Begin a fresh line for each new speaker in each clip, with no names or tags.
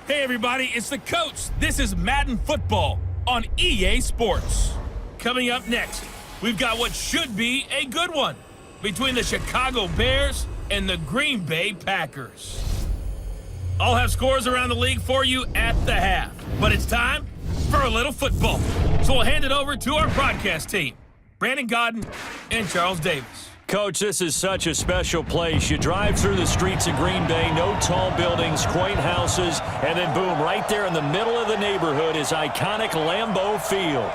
Hey everybody, it's the coach. This is Madden Football on EA Sports. Coming up next, we've got what should be a good one between the Chicago Bears and the Green Bay Packers. I'll have scores around the league for you at the half, but it's time for a little football. So we'll hand it over to our broadcast team, Brandon Godden and Charles Davis.
Coach, this is such a special place. You drive through the streets of Green Bay, no tall buildings, quaint houses, and then boom, right there in the middle of the neighborhood is iconic Lambeau Field.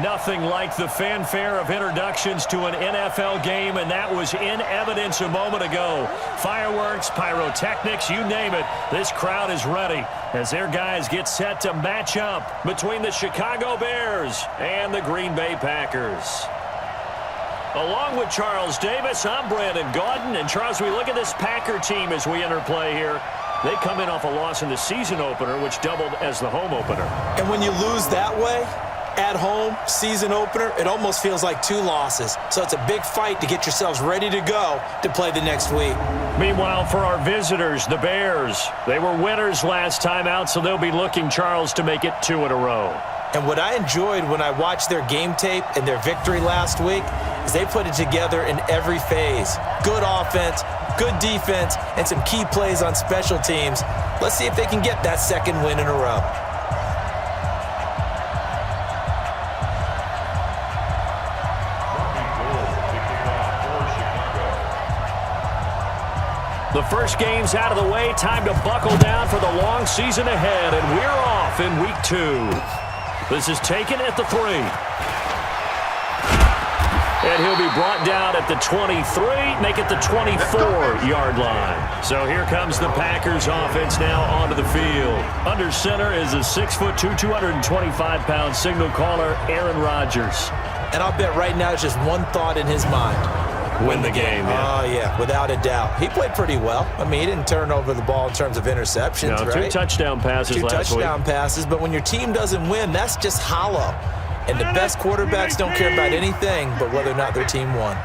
Nothing like the fanfare of introductions to an NFL game, and that was in evidence a moment ago. Fireworks, pyrotechnics, you name it, this crowd is ready as their guys get set to match up between the Chicago Bears and the Green Bay Packers. Along with Charles Davis, I'm Brandon Gaudin. And, Charles, we look at this Packer team as we enter play here. They come in off a loss in the season opener, which doubled as the home opener.
And when you lose that way, at home, season opener, it almost feels like two losses. So it's a big fight to get yourselves ready to go to play the next week.
Meanwhile, for our visitors, the Bears, they were winners last time out, so they'll be looking, Charles, to make it 2 in a row.
And what I enjoyed when I watched their game tape and their victory last week is they put it together in every phase. Good offense, good defense, and some key plays on special teams. Let's see if they can get that second win in a row.
The first game's out of the way. Time to buckle down for the long season ahead, and we're off in week 2. This is taken at the 3. And he'll be brought down at the 23, make it the 24-yard line. So here comes the Packers offense now onto the field. Under center is a 6'2", 225-pound signal caller, Aaron Rodgers.
And I'll bet right now it's just one thought in his mind.
Win the game, yeah.
Oh, yeah, without a doubt. He played pretty well. I mean, he didn't turn over the ball in terms of interceptions, right?
2 touchdown passes last week.
2 touchdown passes, but when your team doesn't win, that's just hollow. And the best quarterbacks don't care about anything but whether or not their team won.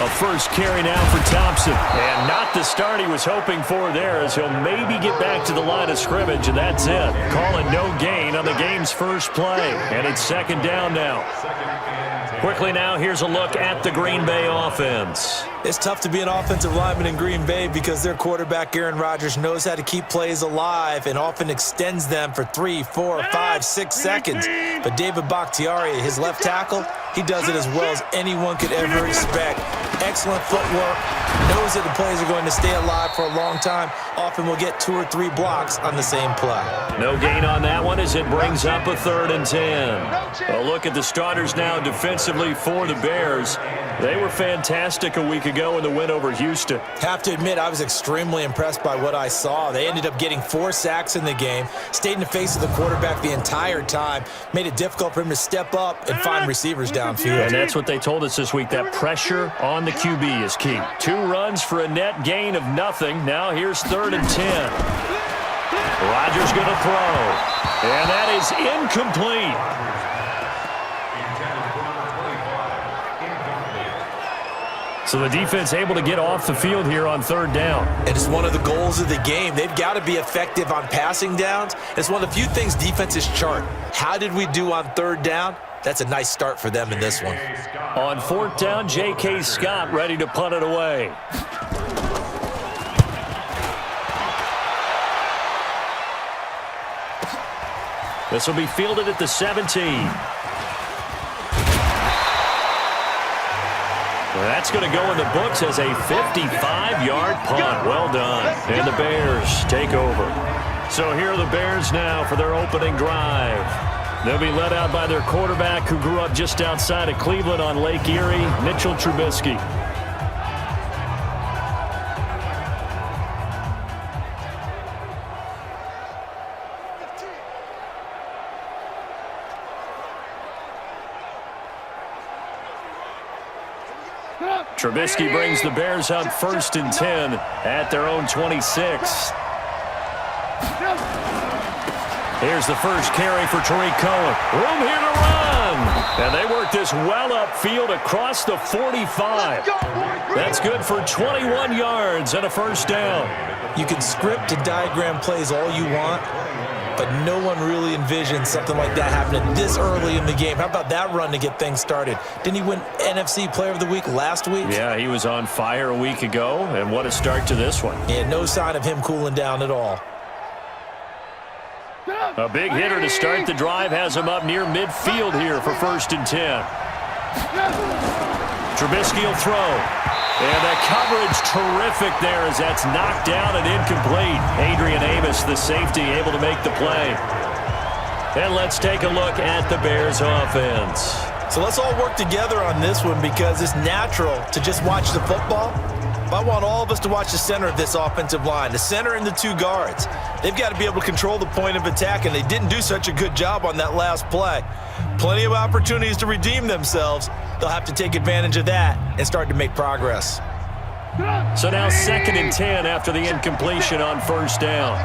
A first carry now for Thompson. And not the start he was hoping for there, as he'll maybe get back to the line of scrimmage, and that's it. Calling no gain on the game's first play. And it's second down now. Quickly now, here's a look at the Green Bay offense.
It's tough to be an offensive lineman in Green Bay because their quarterback, Aaron Rodgers, knows how to keep plays alive and often extends them for 3, 4, 5, 6 seconds. But David Bakhtiari, his left tackle, he does it as well as anyone could ever expect. Excellent footwork, knows that the plays are going to stay alive for a long time. Often will get 2 or 3 blocks on the same play.
No gain on that one as it brings up a 3rd and 10. A look at the starters now defensively for the Bears. They were fantastic a week ago in the win over Houston.
Have to admit, I was extremely impressed by what I saw. They ended up getting 4 sacks in the game, stayed in the face of the quarterback the entire time, made it difficult for him to step up and find receivers downfield.
And that's what they told us this week, that pressure on the QB is key. 2 runs for a net gain of nothing. Now here's 3rd and 10. Rodgers going to throw. And that is incomplete. So the defense able to get off the field here on 3rd down.
And it's one of the goals of the game. They've got to be effective on passing downs. It's one of the few things defenses chart. How did we do on 3rd down? That's a nice start for them in this one.
On 4th down, J.K. Scott ready to punt it away. This will be fielded at the 17. That's going to go in the books as a 55-yard punt. Well done. And the Bears take over. So here are the Bears now for their opening drive. They'll be led out by their quarterback who grew up just outside of Cleveland on Lake Erie, Mitchell Trubisky. Trubisky brings the Bears up 1st and 10 at their own 26. Here's the first carry for Tariq Cohen. Room here to run. And they work this well upfield across the 45. That's good for 21 yards and a first down.
You can script and diagram plays all you want, but no one really envisions something like that happening this early in the game. How about that run to get things started? Didn't he win NFC Player of the Week last week?
Yeah, he was on fire a week ago, and what a start to this one.
Yeah, no sign of him cooling down at all.
A big hitter to start the drive has him up near midfield here for 1st and 10. Trubisky will throw. And the coverage terrific there as that's knocked down and incomplete. Adrian Amos, the safety, able to make the play. And let's take a look at the Bears offense.
So let's all work together on this one because it's natural to just watch the football. I want all of us to watch the center of this offensive line, the center and the 2 guards. They've got to be able to control the point of attack, and they didn't do such a good job on that last play. Plenty of opportunities to redeem themselves. They'll have to take advantage of that and start to make progress.
So now 2nd and 10 after the incompletion on 1st down.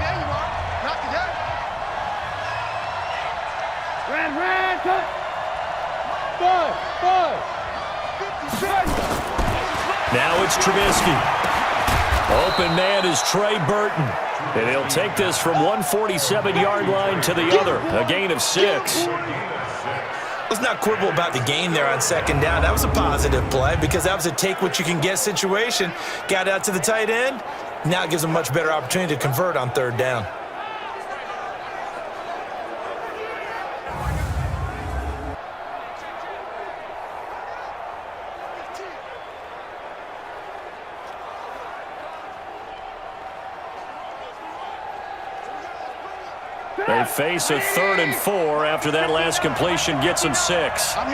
Now it's Trubisky. Open man is Trey Burton. And he'll take this from 147-yard line to the other. A gain of 6.
Let's not quibble about the gain there on 2nd down. That was a positive play because that was a take-what-you-can-get situation. Got out to the tight end. Now it gives them a much better opportunity to convert on 3rd down.
They face a 3rd and 4 after that last completion gets them 6. On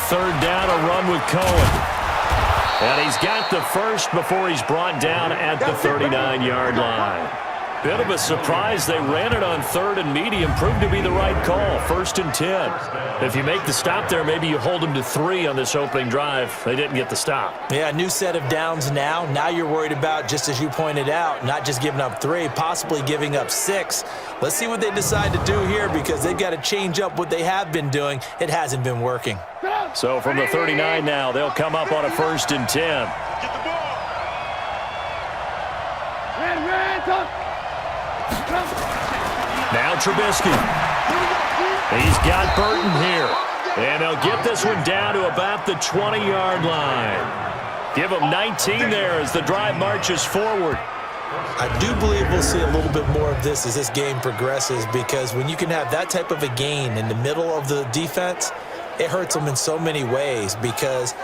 3rd down, a run with Cohen. And he's got the first before he's brought down at the 39-yard line. Bit of a surprise. They ran it on 3rd and medium. Proved to be the right call. 1st and 10. If you make the stop there, maybe you hold them to 3 on this opening drive. They didn't get the stop.
Yeah, new set of downs now. Now you're worried about, just as you pointed out, not just giving up 3, possibly giving up 6. Let's see what they decide to do here because they've got to change up what they have been doing. It hasn't been working.
So from the 39 now, they'll come up on a 1st and 10. Now Trubisky. He's got Burton here. And he'll get this one down to about the 20-yard line. Give him 19 there as the drive marches forward.
I do believe we'll see a little bit more of this as this game progresses because when you can have that type of a gain in the middle of the defense, it hurts them in so many ways because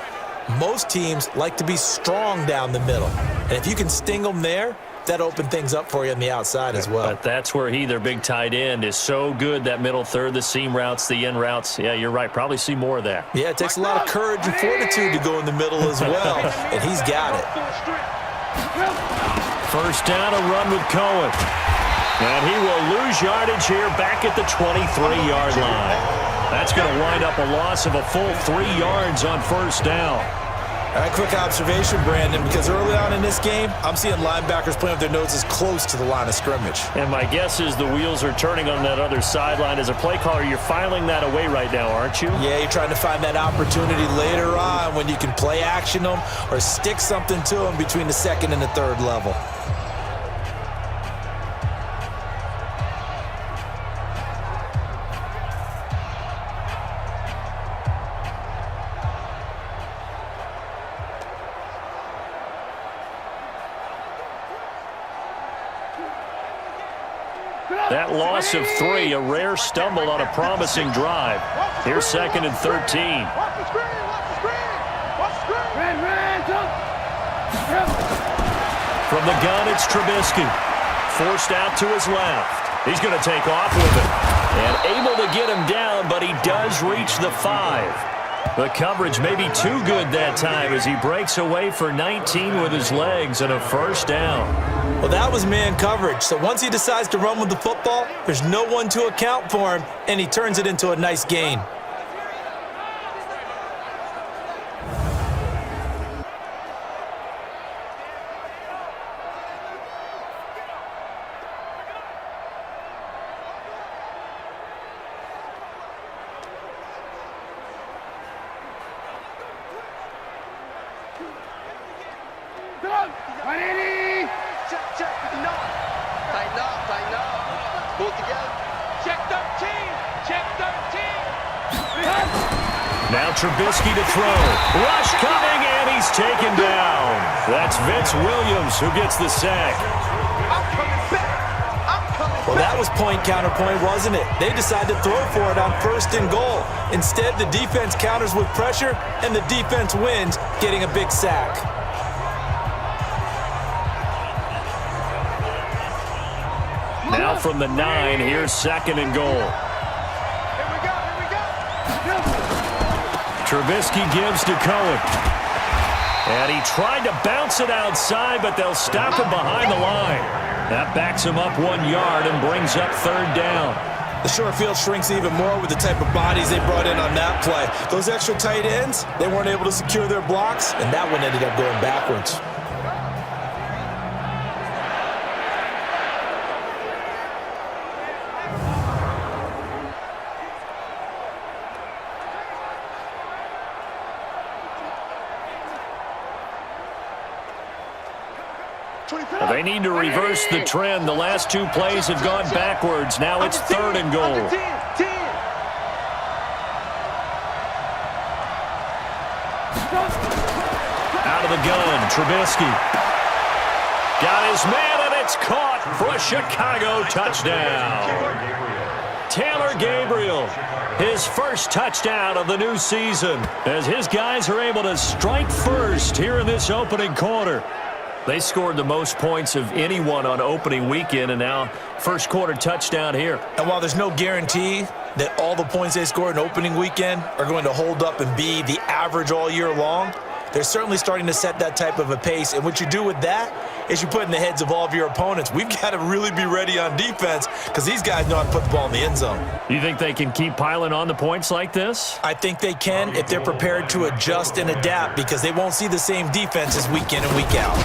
most teams like to be strong down the middle. And if you can sting them there, that opened things up for you on the outside as well.
But that's where their big tight end, is so good, that middle third, the seam routes, the in routes. Yeah, you're right. Probably see more of that.
Yeah, it takes a lot of courage and fortitude to go in the middle as well, and he's got it.
1st down, a run with Cohen. And he will lose yardage here back at the 23-yard line. That's going to wind up a loss of a full 3 yards on 1st down.
All right, quick observation, Brandon, because early on in this game, I'm seeing linebackers playing with their noses close to the line of scrimmage.
And my guess is the wheels are turning on that other sideline. As a play caller, you're filing that away right now, aren't you?
Yeah, you're trying to find that opportunity later on when you can play action them or stick something to them between the 2nd and the 3rd level.
That loss of 3, a rare stumble on a promising drive. Here's 2nd and 13. From the gun, it's Trubisky. Forced out to his left. He's going to take off with it. And able to get him down, but he does reach the 5. The coverage may be too good that time as he breaks away for 19 with his legs and a 1st down.
Well, that was man coverage. So once he decides to run with the football, there's no one to account for him, and he turns it into a nice gain.
Check. No. Tighten up. Pull it together. Check 13. Check 13.
Now Trubisky to throw. Rush coming, and he's taken down. That's Vince Williams who gets the sack.
I'm coming back.
Well, that was point counterpoint, wasn't it? They decided to throw for it on 1st and goal. Instead, the defense counters with pressure, and the defense wins, getting a big sack.
Now from the 9, here's 2nd and goal.
Here we go.
Trubisky gives to Cohen. And he tried to bounce it outside, but they'll stop him behind the line. That backs him up 1 yard and brings up 3rd down.
The short field shrinks even more with the type of bodies they brought in on that play. Those extra tight ends, they weren't able to secure their blocks, and that one ended up going backwards.
They need to reverse the trend. The last 2 plays have gone backwards. Now it's 3rd and goal. Out of the gun, Trubisky. Got his man, and it's caught for a Chicago touchdown. Taylor Gabriel, his first touchdown of the new season, as his guys are able to strike first here in this opening quarter. They scored the most points of anyone on opening weekend, and now first quarter touchdown here.
And while there's no guarantee that all the points they score in opening weekend are going to hold up and be the average all year long, they're certainly starting to set that type of a pace. And what you do with that is you put in the heads of all of your opponents, we've got to really be ready on defense because these guys know how to put the ball in the end zone.
You think they can keep piling on the points like this?
I think they can if they're prepared to adjust and adapt because they won't see the same defenses week in and week out.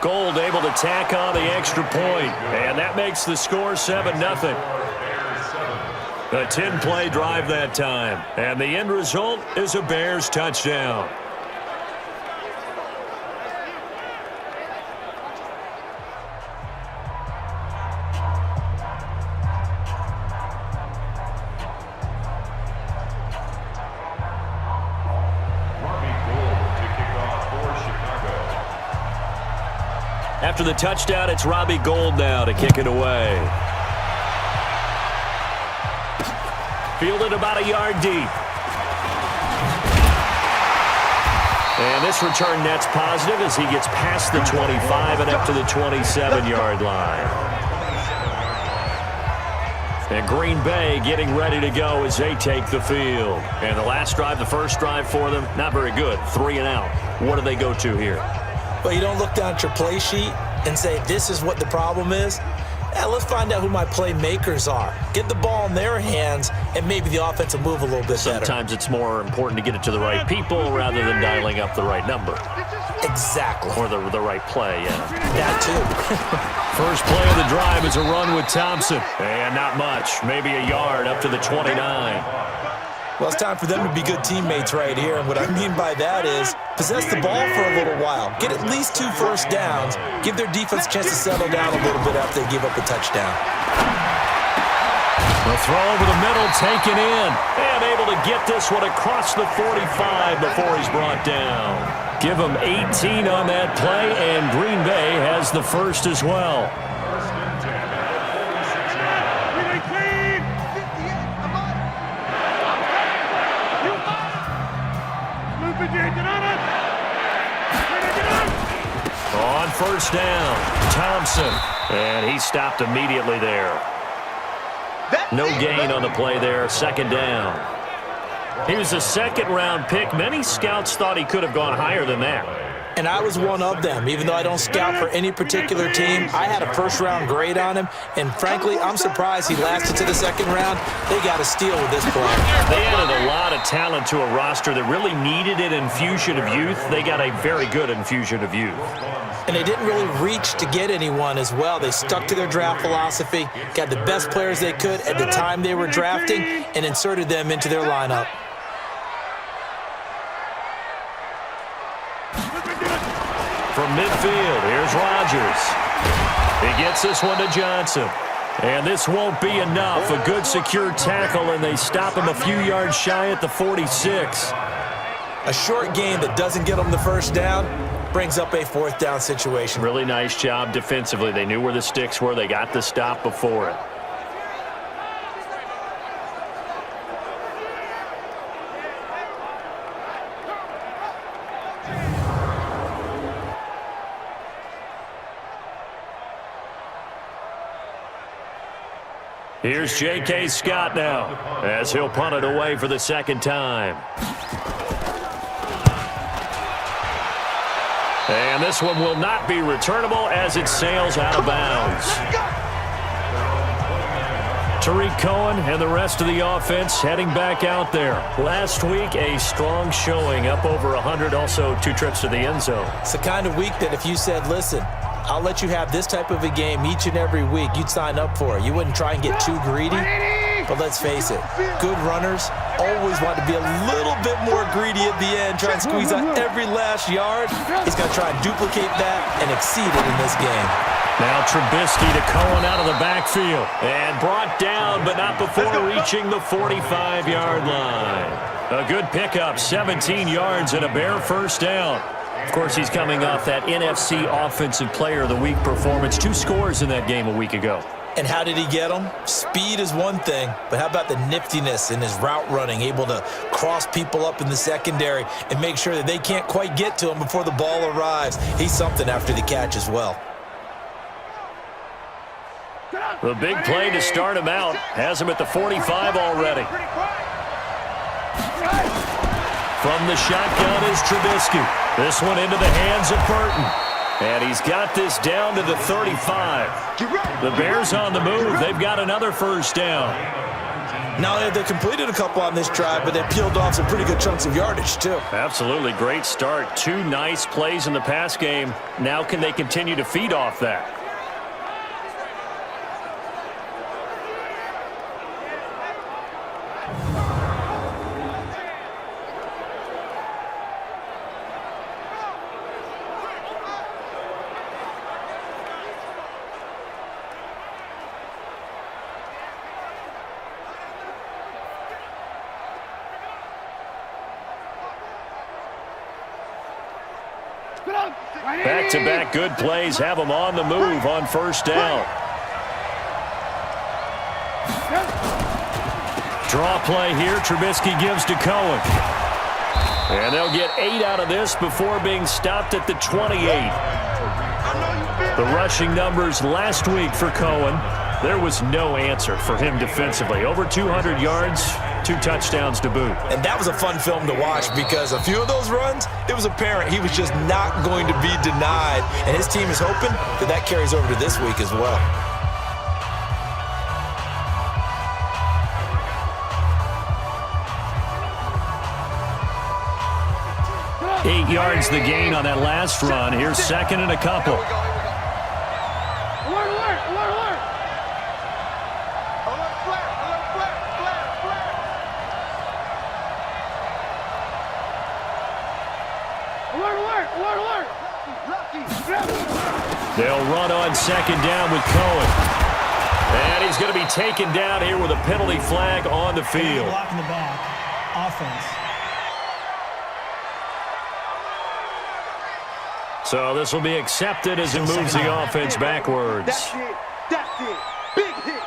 Gold able to tack on the extra point, and that makes the score 7-0. A 10-play drive that time, and the end result is a Bears touchdown. After the touchdown, it's Robbie Gould now to kick it away. Fielded about a yard deep. And this return net's positive as he gets past the 25 and up to the 27-yard line. And Green Bay getting ready to go as they take the field. And the last drive, the first drive for them, not very good. 3 and out. What do they go to here?
Well, you don't look down at your play sheet and say, this is what the problem is. Let's find out who my playmakers are. Get the ball in their hands, and maybe the offense will move a little bit better.
Sometimes it's more important to get it to the right people rather than dialing up the right number.
Exactly.
Or the right play, yeah.
That too.
First play of the drive is a run with Thompson. And not much, maybe a yard up to the 29.
Well, it's time for them to be good teammates right here. And what I mean by that is possess the ball for a little while. Get at least 2 first downs. Give their defense a chance to settle down a little bit after they give up a touchdown.
The throw over the middle taken in. And able to get this one across the 45 before he's brought down. Give him 18 on that play, and Green Bay has the first as well. On first down, Thompson, and he stopped immediately there. No gain on the play there, second down. He was a second-round pick. Many scouts thought he could have gone higher than that.
And I was one of them. Even though I don't scout for any particular team, I had a first-round grade on him. And frankly, I'm surprised he lasted to the second round. They got a steal with this play.
They added a lot of talent to a roster that really needed an infusion of youth. They got a very good infusion of youth.
And they didn't really reach to get anyone as well. They stuck to their draft philosophy, got the best players they could at the time they were drafting, and inserted them into their lineup.
from midfield. Here's Rodgers. He gets this one to Johnson. And this won't be enough. A good secure tackle, and they stop him a few yards shy at the 46.
A short gain that doesn't get them the first down brings up a fourth down situation.
Really nice job defensively. They knew where the sticks were. They got the stop before it. Here's J.K. Scott now as he'll punt it away for the second time. And this one will not be returnable as it sails out of bounds. Tariq Cohen and the rest of the offense heading back out there. Last week, a strong showing, up over 100, also 2 trips to the end zone.
It's the kind of week that if you said, listen, I'll let you have this type of a game each and every week, you'd sign up for it. You wouldn't try and get too greedy. But let's face it, good runners always want to be a little bit more greedy at the end, try and squeeze out every last yard. He's going to try and duplicate that and exceed it in this game.
Now Trubisky to Cohen out of the backfield. And brought down, but not before reaching the 45-yard line. A good pickup, 17 yards and a bare first down. Of course, he's coming off that NFC Offensive Player of the Week performance. 2 scores in that game a week ago.
And how did he get them? Speed is one thing, but how about the niftiness in his route running, able to cross people up in the secondary and make sure that they can't quite get to him before the ball arrives. He's something after the catch as well.
The big play to start him out has him at the 45 already. From the shotgun is Trubisky. This one into the hands of Burton. And he's got this down to the 35. The Bears on the move. They've got another first down.
Now, they completed a couple on this drive, but they peeled off some pretty good chunks of yardage, too.
Absolutely great start. 2 nice plays in the pass game. Now can they continue to feed off that? Back-to-back good plays have them on the move on first down. Draw play here. Trubisky gives to Cohen. And they'll get 8 out of this before being stopped at the 28. The rushing numbers last week for Cohen. There was no answer for him defensively. Over 200 yards, 2 touchdowns to boot.
And that was a fun film to watch because a few of those runs, it was apparent he was just not going to be denied. And his team is hoping that that carries over to this week as well.
Eight yards the gain on that last run. Here's second and a couple. They'll run on second down with Cohen. And he's going to be taken down here with a penalty flag on the field.
Block in the back. Offense.
So this will be accepted as it moves the offense backwards.
That's it. That's it. Big hit.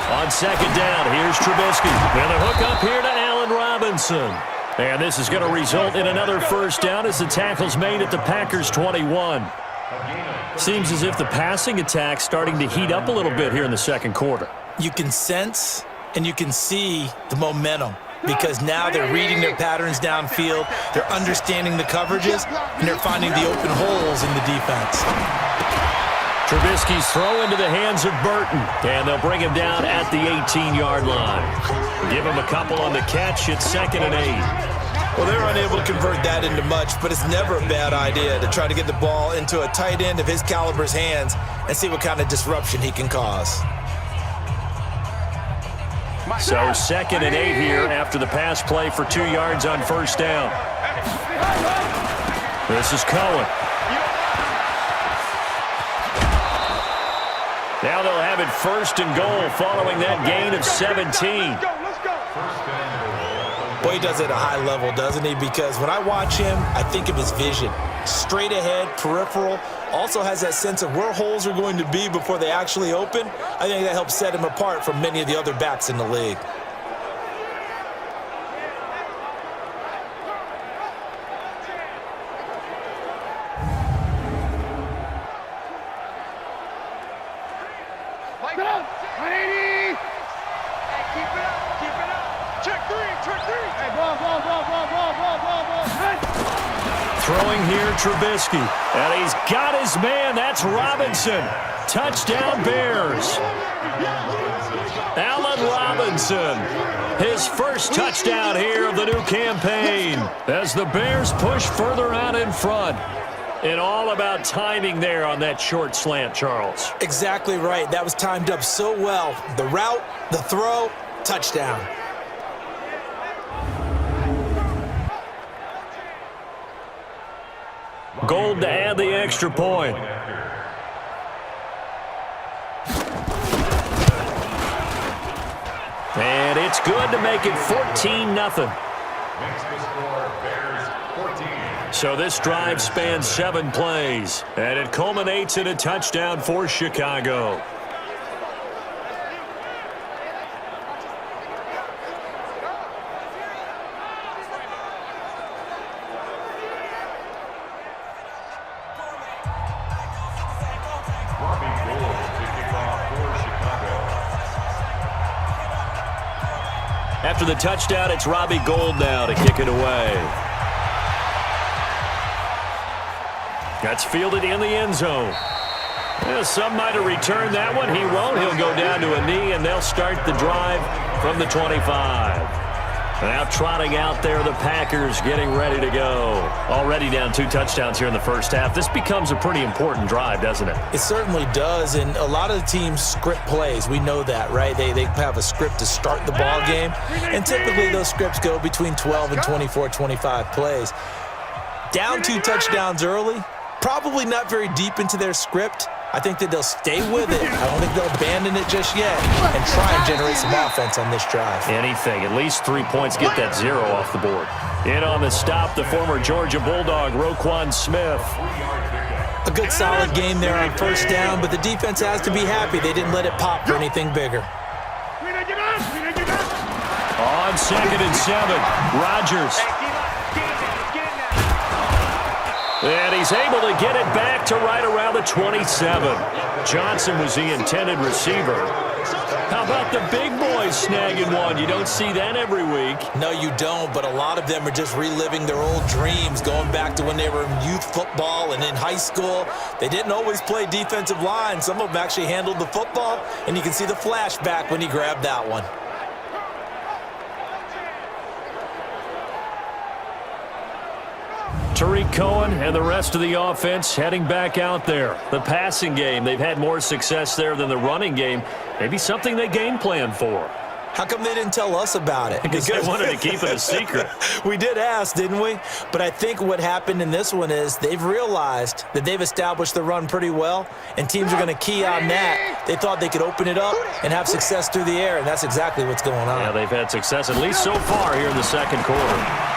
On second down, here's Trubisky. And a hook up here to Allen Robinson. And this is going to result in another first down as the tackle's made at the Packers' 21. Seems as if the passing attack's starting to heat up a little bit here in the second quarter.
You can sense and you can see the momentum because now they're reading their patterns downfield, they're understanding the coverages, and they're finding the open holes in the defense.
Trubisky's throw into the hands of Burton, and they'll bring him down at the 18-yard line. Give him a couple on the catch. It's 2nd and 8.
Well, they're unable to convert that into much, but it's never a bad idea to try to get the ball into a tight end of his caliber's hands and see what kind of disruption he can cause.
So 2nd and 8 here after the pass play for 2 yards on first down. This is Cohen. Now they'll have it 1st and goal following that gain of 17.
Boy, he does it at a high level, doesn't he? Because when I watch him, I think of his vision. Straight ahead, peripheral. Also has that sense of where holes are going to be before they actually open. I think that helps set him apart from many of the other backs in the league.
Throwing here, Trubisky. And he's got his man. That's Robinson. Touchdown, Bears. Allen Robinson. His first touchdown here of the new campaign as the Bears push further out in front. And all about timing there on that short slant, Charles.
Exactly right. That was timed up so well. The route, the throw, touchdown.
Gold to add the extra point. And it's good to make it 14-0. So this drive spans 7 plays, and it culminates in a touchdown for Chicago. After the touchdown, it's Robbie Gould now to kick it away. That's fielded in the end zone. Well, some might have returned that one. He won't. He'll go down to a knee, and they'll start the drive from the 25. Now trotting out there, the Packers getting ready to go. Already down 2 touchdowns here in the first half. This becomes a pretty important drive, doesn't it?
It certainly does, and a lot of the teams script plays. We know that, right? They have a script to start the ball game, and typically those scripts go between 12 and 24, 25 plays. Down 2 touchdowns early, probably not very deep into their script. I think that they'll stay with it. I don't think they'll abandon it just yet and try and generate some offense on this drive.
Anything. At least 3 points. Get that 0 off the board. In on the stop, the former Georgia Bulldog, Roquan Smith.
A good solid game there on first down, but the defense has to be happy they didn't let it pop for anything bigger.
On 2nd and 7, Rodgers. And he's able to get it back to right around the 27. Johnson was the intended receiver. How about the big boys snagging one? You don't see that every week.
No, you don't, but a lot of them are just reliving their old dreams, going back to when they were in youth football and in high school. They didn't always play defensive line. Some of them actually handled the football, and you can see the flashback when he grabbed that one.
Tariq Cohen and the rest of the offense heading back out there. The passing game, they've had more success there than the running game. Maybe something they game plan for.
How come they didn't tell us about it?
Because they wanted to keep it a secret.
We did ask, didn't we? But I think what happened in this one is they've realized that they've established the run pretty well, and teams are going to key on that. They thought they could open it up and have success through the air, and that's exactly what's going on.
Yeah, they've had success, at least so far here in the second quarter.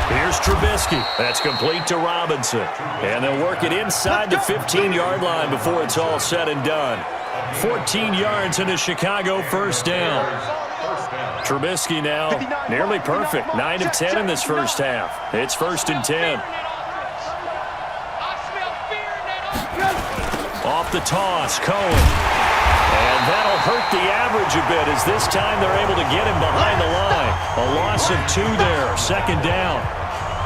Here's Trubisky. That's complete to Robinson. And they'll work it inside the 15-yard line before it's all said and done. 14 yards and a Chicago first down. Trubisky now nearly perfect. 9 of 10 in this first half. It's 1st and 10. Off the toss, Cohen. And that'll hurt the average a bit as this time they're able to get him behind the line. A loss of 2 there, 2nd down.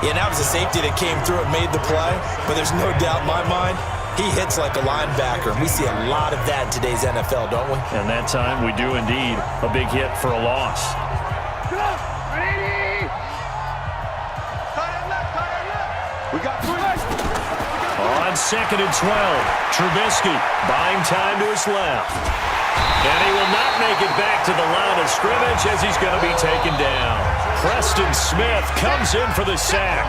Yeah, that was a safety that came through and made the play, but there's no doubt in my mind he hits like a linebacker. We see a lot of that in today's NFL, don't we?
And that time we do indeed. A big hit for a loss. 2nd and 12. Trubisky buying time to his left. And he will not make it back to the line of scrimmage as he's going to be taken down. Preston Smith comes in for the sack.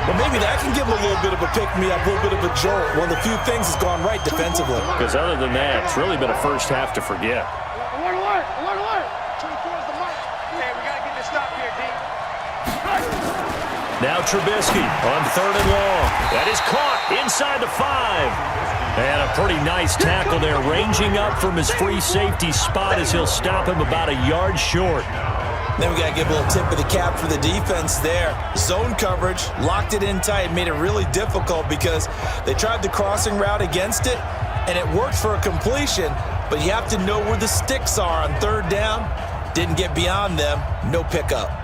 Well, maybe that can give him a little bit of a pick-me-up, a little bit of a jolt. One of the few things that's gone right defensively.
Because other than that, it's really been a first half to forget.
Alert, alert, alert, alert. 24 is the mark. Hey, we got to get this stop here, D.
Now Trubisky on 3rd and long. That is caught inside the 5. And a pretty nice tackle there, ranging up from his free safety spot as he'll stop him about a yard short.
Then we got to give a little tip of the cap for the defense there. Zone coverage, locked it in tight, made it really difficult because they tried the crossing route against it, and it worked for a completion, but you have to know where the sticks are on 3rd down. Didn't get beyond them, no pickup.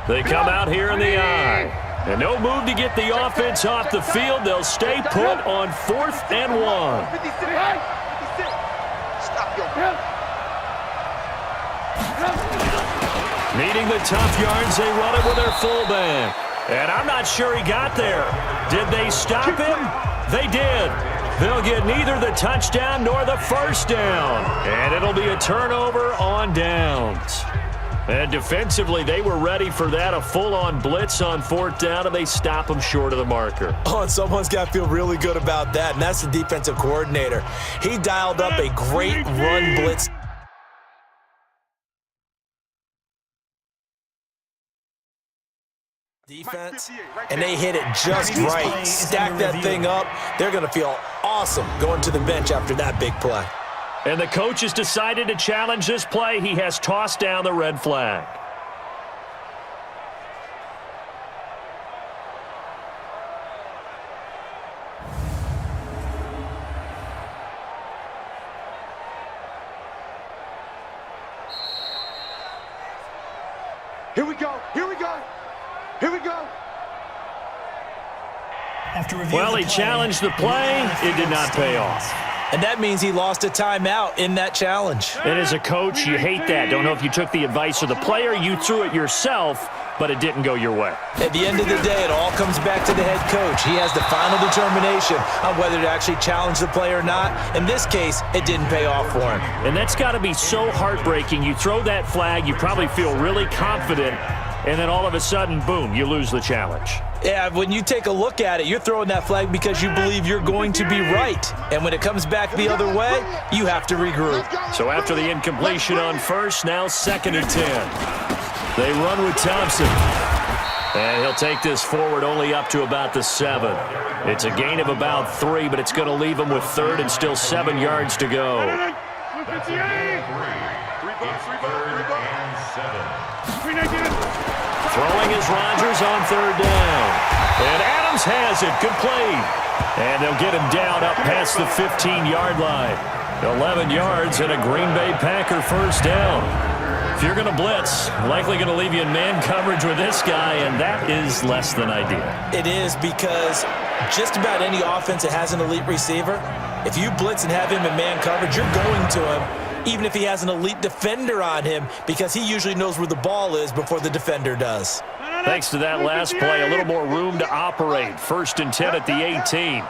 They come out here in the eye. And no move to get the offense off the field. They'll stay put on 4th and 1.
56, 56. Stop your
Needing the tough yards, they run it with their fullback. And I'm not sure he got there. Did they stop him? They did. They'll get neither the touchdown nor the first down. And it'll be a turnover on downs. And defensively, they were ready for that, a full-on blitz on 4th down, and they stop them short of the marker.
Oh, and someone's got to feel really good about that, and that's the defensive coordinator. He dialed up a great run blitz. Defense, and they hit it just right. Stack that thing up. They're going to feel awesome going to the bench after that big play.
And the coach has decided to challenge this play. He has tossed down the red flag.
Here we go, here we go, here we go.
Well, he challenged the play. It did not pay off.
And that means he lost a timeout in that challenge.
And as a coach, you hate that. Don't know if you took the advice of the player, you threw it yourself, but it didn't go your way.
At the end of the day, it all comes back to the head coach. He has the final determination on whether to actually challenge the play or not. In this case, it didn't pay off for him.
And that's got to be so heartbreaking. You throw that flag, you probably feel really confident, and then all of a sudden, boom, you lose the challenge.
Yeah, when you take a look at it, you're throwing that flag because you believe you're going to be right. And when it comes back the other way, you have to regroup.
So after the incompletion on 1st, now 2nd and 10. They run with Thompson. And he'll take this forward only up to about the 7. It's a gain of about 3, but it's going to leave him with 3rd and still 7 yards to go. Throwing is Rodgers on 3rd down. And Adams has it, complete. And they'll get him down up past the 15-yard line. 11 yards and a Green Bay Packer first down. If you're going to blitz, likely going to leave you in man coverage with this guy, and that is less than ideal.
It is because just about any offense that has an elite receiver, if you blitz and have him in man coverage, you're going to him, even if he has an elite defender on him, because he usually knows where the ball is before the defender does.
Thanks to that last play, a little more room to operate. 1st and 10 at the 18.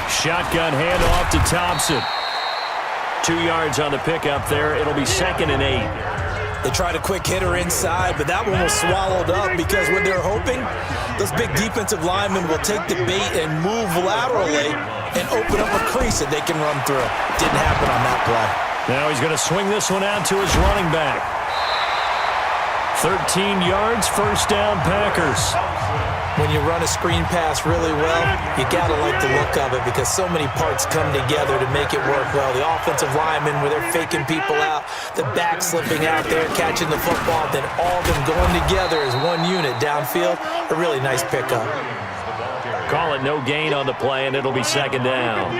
Shotgun handoff to Thompson. 2 yards on the pickup there. It'll be 2nd and 8.
They tried a quick hitter inside, but that one was swallowed up because what they're hoping, those big defensive linemen will take the bait and move laterally and open up a crease that they can run through. Didn't happen on that play.
Now he's going to swing this one out to his running back. 13 yards, first down, Packers.
When you run a screen pass really well, you got to like the look of it because so many parts come together to make it work well. The offensive linemen, where they're faking people out, the back slipping out there, catching the football, then all of them going together as one unit downfield. A really nice pickup.
Call it no gain on the play, and it'll be 2nd down.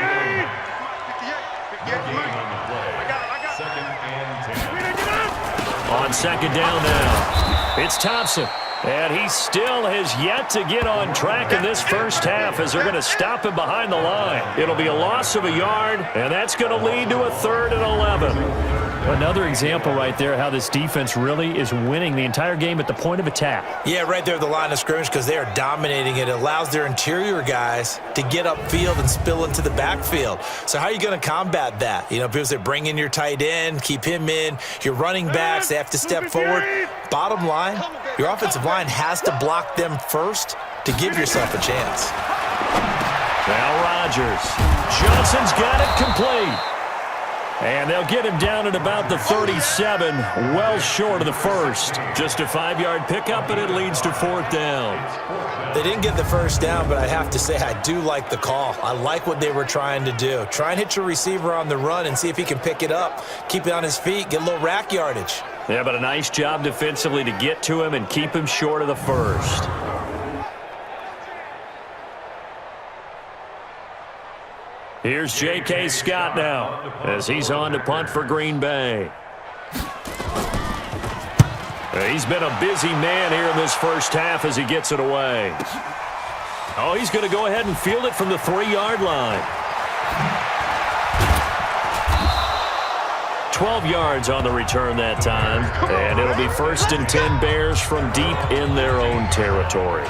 On 2nd down now, it's Thompson. And he still has yet to get on track in this first half as they're going to stop him behind the line. It'll be a loss of a yard, and that's going to lead to a 3rd and 11.
Another example right there how this defense really is winning the entire game at the point of attack.
Yeah, right there at the line of scrimmage because they are dominating it. It allows their interior guys to get upfield and spill into the backfield. So how are you going to combat that? You know, because they bring in your tight end, keep him in. Your running backs, they have to step forward. Bottom line, your offensive line has to block them first to give yourself a chance.
Now Rodgers. Johnson's got it complete. And they'll get him down at about the 37, well short of the first. Just a 5-yard pickup, and it leads to 4th down.
They didn't get the first down, but I have to say I do like the call. I like what they were trying to do. Try and hit your receiver on the run and see if he can pick it up. Keep it on his feet, get a little rack yardage.
Yeah, but a nice job defensively to get to him and keep him short of the first. Here's J.K. Scott now as he's on to punt for Green Bay. He's been a busy man here in this first half as he gets it away. Oh, he's going to go ahead and field it from the 3-yard line. 12 yards on the return that time, and it'll be 1st and 10 Bears from deep in their own territory.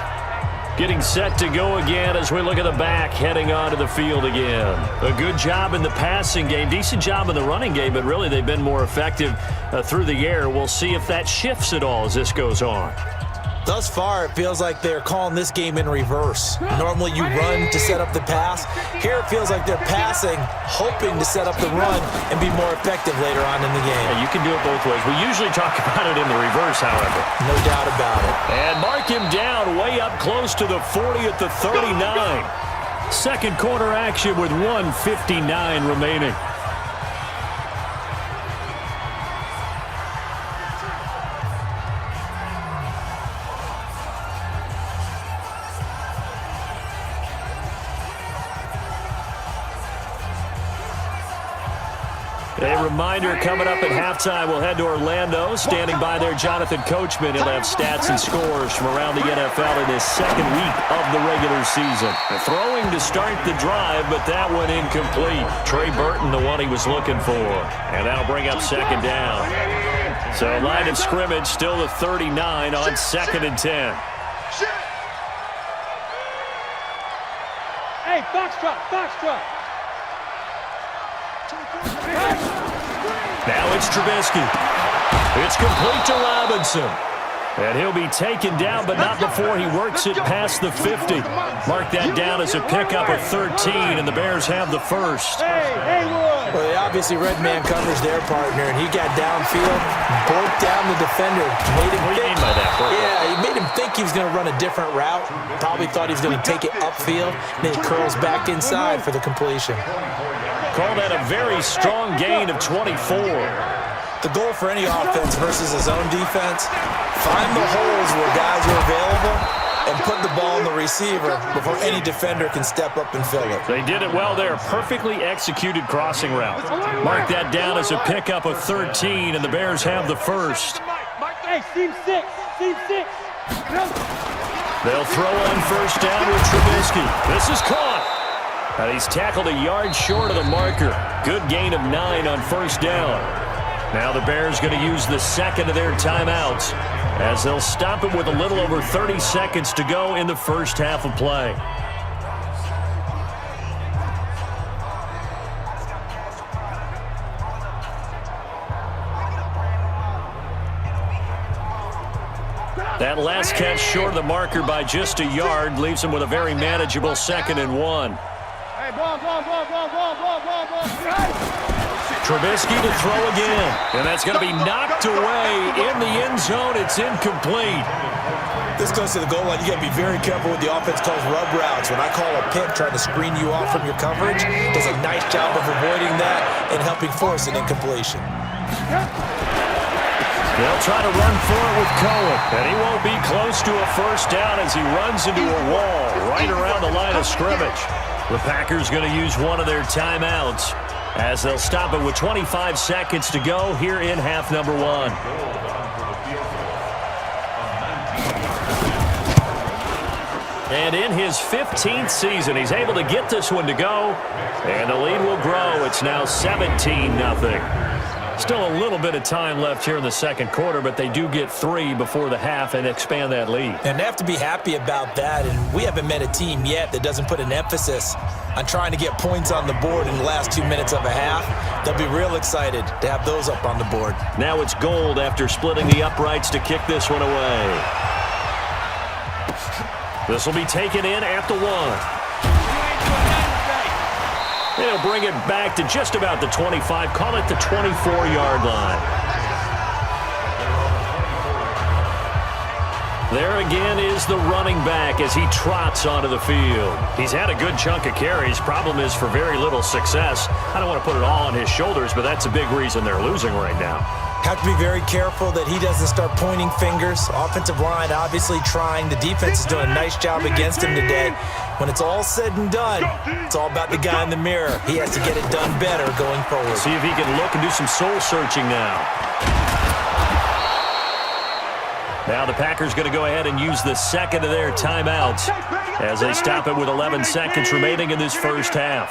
Getting set to go again as we look at the back heading onto the field again. A good job in the passing game, decent job in the running game, but really they've been more effective through the air. We'll see if that shifts at all as this goes on.
Thus far, it feels like they're calling this game in reverse. Normally you run to set up the pass. Here it feels like they're passing, hoping to set up the run and be more effective later on in the game.
Yeah, you can do it both ways. We usually talk about it in the reverse, however.
No doubt about it.
And mark him down way up close to the 40 at the 39. Second quarter action with 1:59 remaining. A reminder coming up at halftime, we'll head to Orlando. Standing by there, Jonathan Coachman. He'll have stats and scores from around the NFL in his second week of the regular season. Throwing to start the drive, but that one incomplete. Trey Burton, the one he was looking for. And that'll bring up 2nd down. So line of scrimmage, still the 39 on 2nd and 10.
Hey, foxtrot, foxtrot.
Now it's Trubisky. It's complete to Robinson. And he'll be taken down, but not before he works it past the 50. Mark that down as a pickup of 13, and the Bears have the first.
Well, they obviously read man coverage their partner, and he got downfield, broke down the defender.
What do you mean by that, Bert?
Yeah, he made him think he was going to run a different route. Probably thought he was going to take it upfield. Then he curls back inside for the completion.
Call that a very strong gain of 24.
The goal for any offense versus a zone defense, find the holes where guys are available and put the ball in the receiver before any defender can step up and fill it.
They did it well there. Perfectly executed crossing route. Mark that down as a pickup of 13, and the Bears have the first.
Hey, seam 6, seam 6.
They'll throw on 1st down with Trubisky. This is caught. And he's tackled a yard short of the marker. Good gain of 9 on 1st down. Now the Bears going to use the second of their timeouts as they'll stop it with a little over 30 seconds to go in the first half of play. That last catch short of the marker by just a yard leaves him with a very manageable 2nd and 1. Trubisky to throw again. And that's going to be knocked away in the end zone. It's incomplete.
This goes to the goal line. You got to be very careful with the offense calls rub routes. When I call a pick trying to screen you off from your coverage, does a nice job of avoiding that and helping force an incompletion.
They'll try to run for it with Cohen. And he won't be close to a 1st down as he runs into a wall right around the line of scrimmage. The Packers going to use one of their timeouts as they'll stop it with 25 seconds to go here in half number 1. And in his 15th season, he's able to get this one to go, and the lead will grow. It's now 17-0. Still a little bit of time left here in the second quarter, but they do get 3 before the half and expand that lead.
And they have to be happy about that, and we haven't met a team yet that doesn't put an emphasis on trying to get points on the board in the last 2 minutes of a half. They'll be real excited to have those up on the board.
Now it's Gold after splitting the uprights to kick this one away. This will be taken in at the 1. They'll bring it back to just about the 25, call it the 24-yard line. There again is the running back as he trots onto the field. He's had a good chunk of carries. Problem is for very little success. I don't want to put it all on his shoulders, but that's a big reason they're losing right now.
Have to be very careful that he doesn't start pointing fingers. Offensive line obviously trying. The defense is doing a nice job against him today. When it's all said and done, it's all about the guy in the mirror. He has to get it done better going forward.
See if he can look and do some soul-searching now. Now the Packers going to go ahead and use the second of their timeouts as they stop it with 11 seconds remaining in this first half.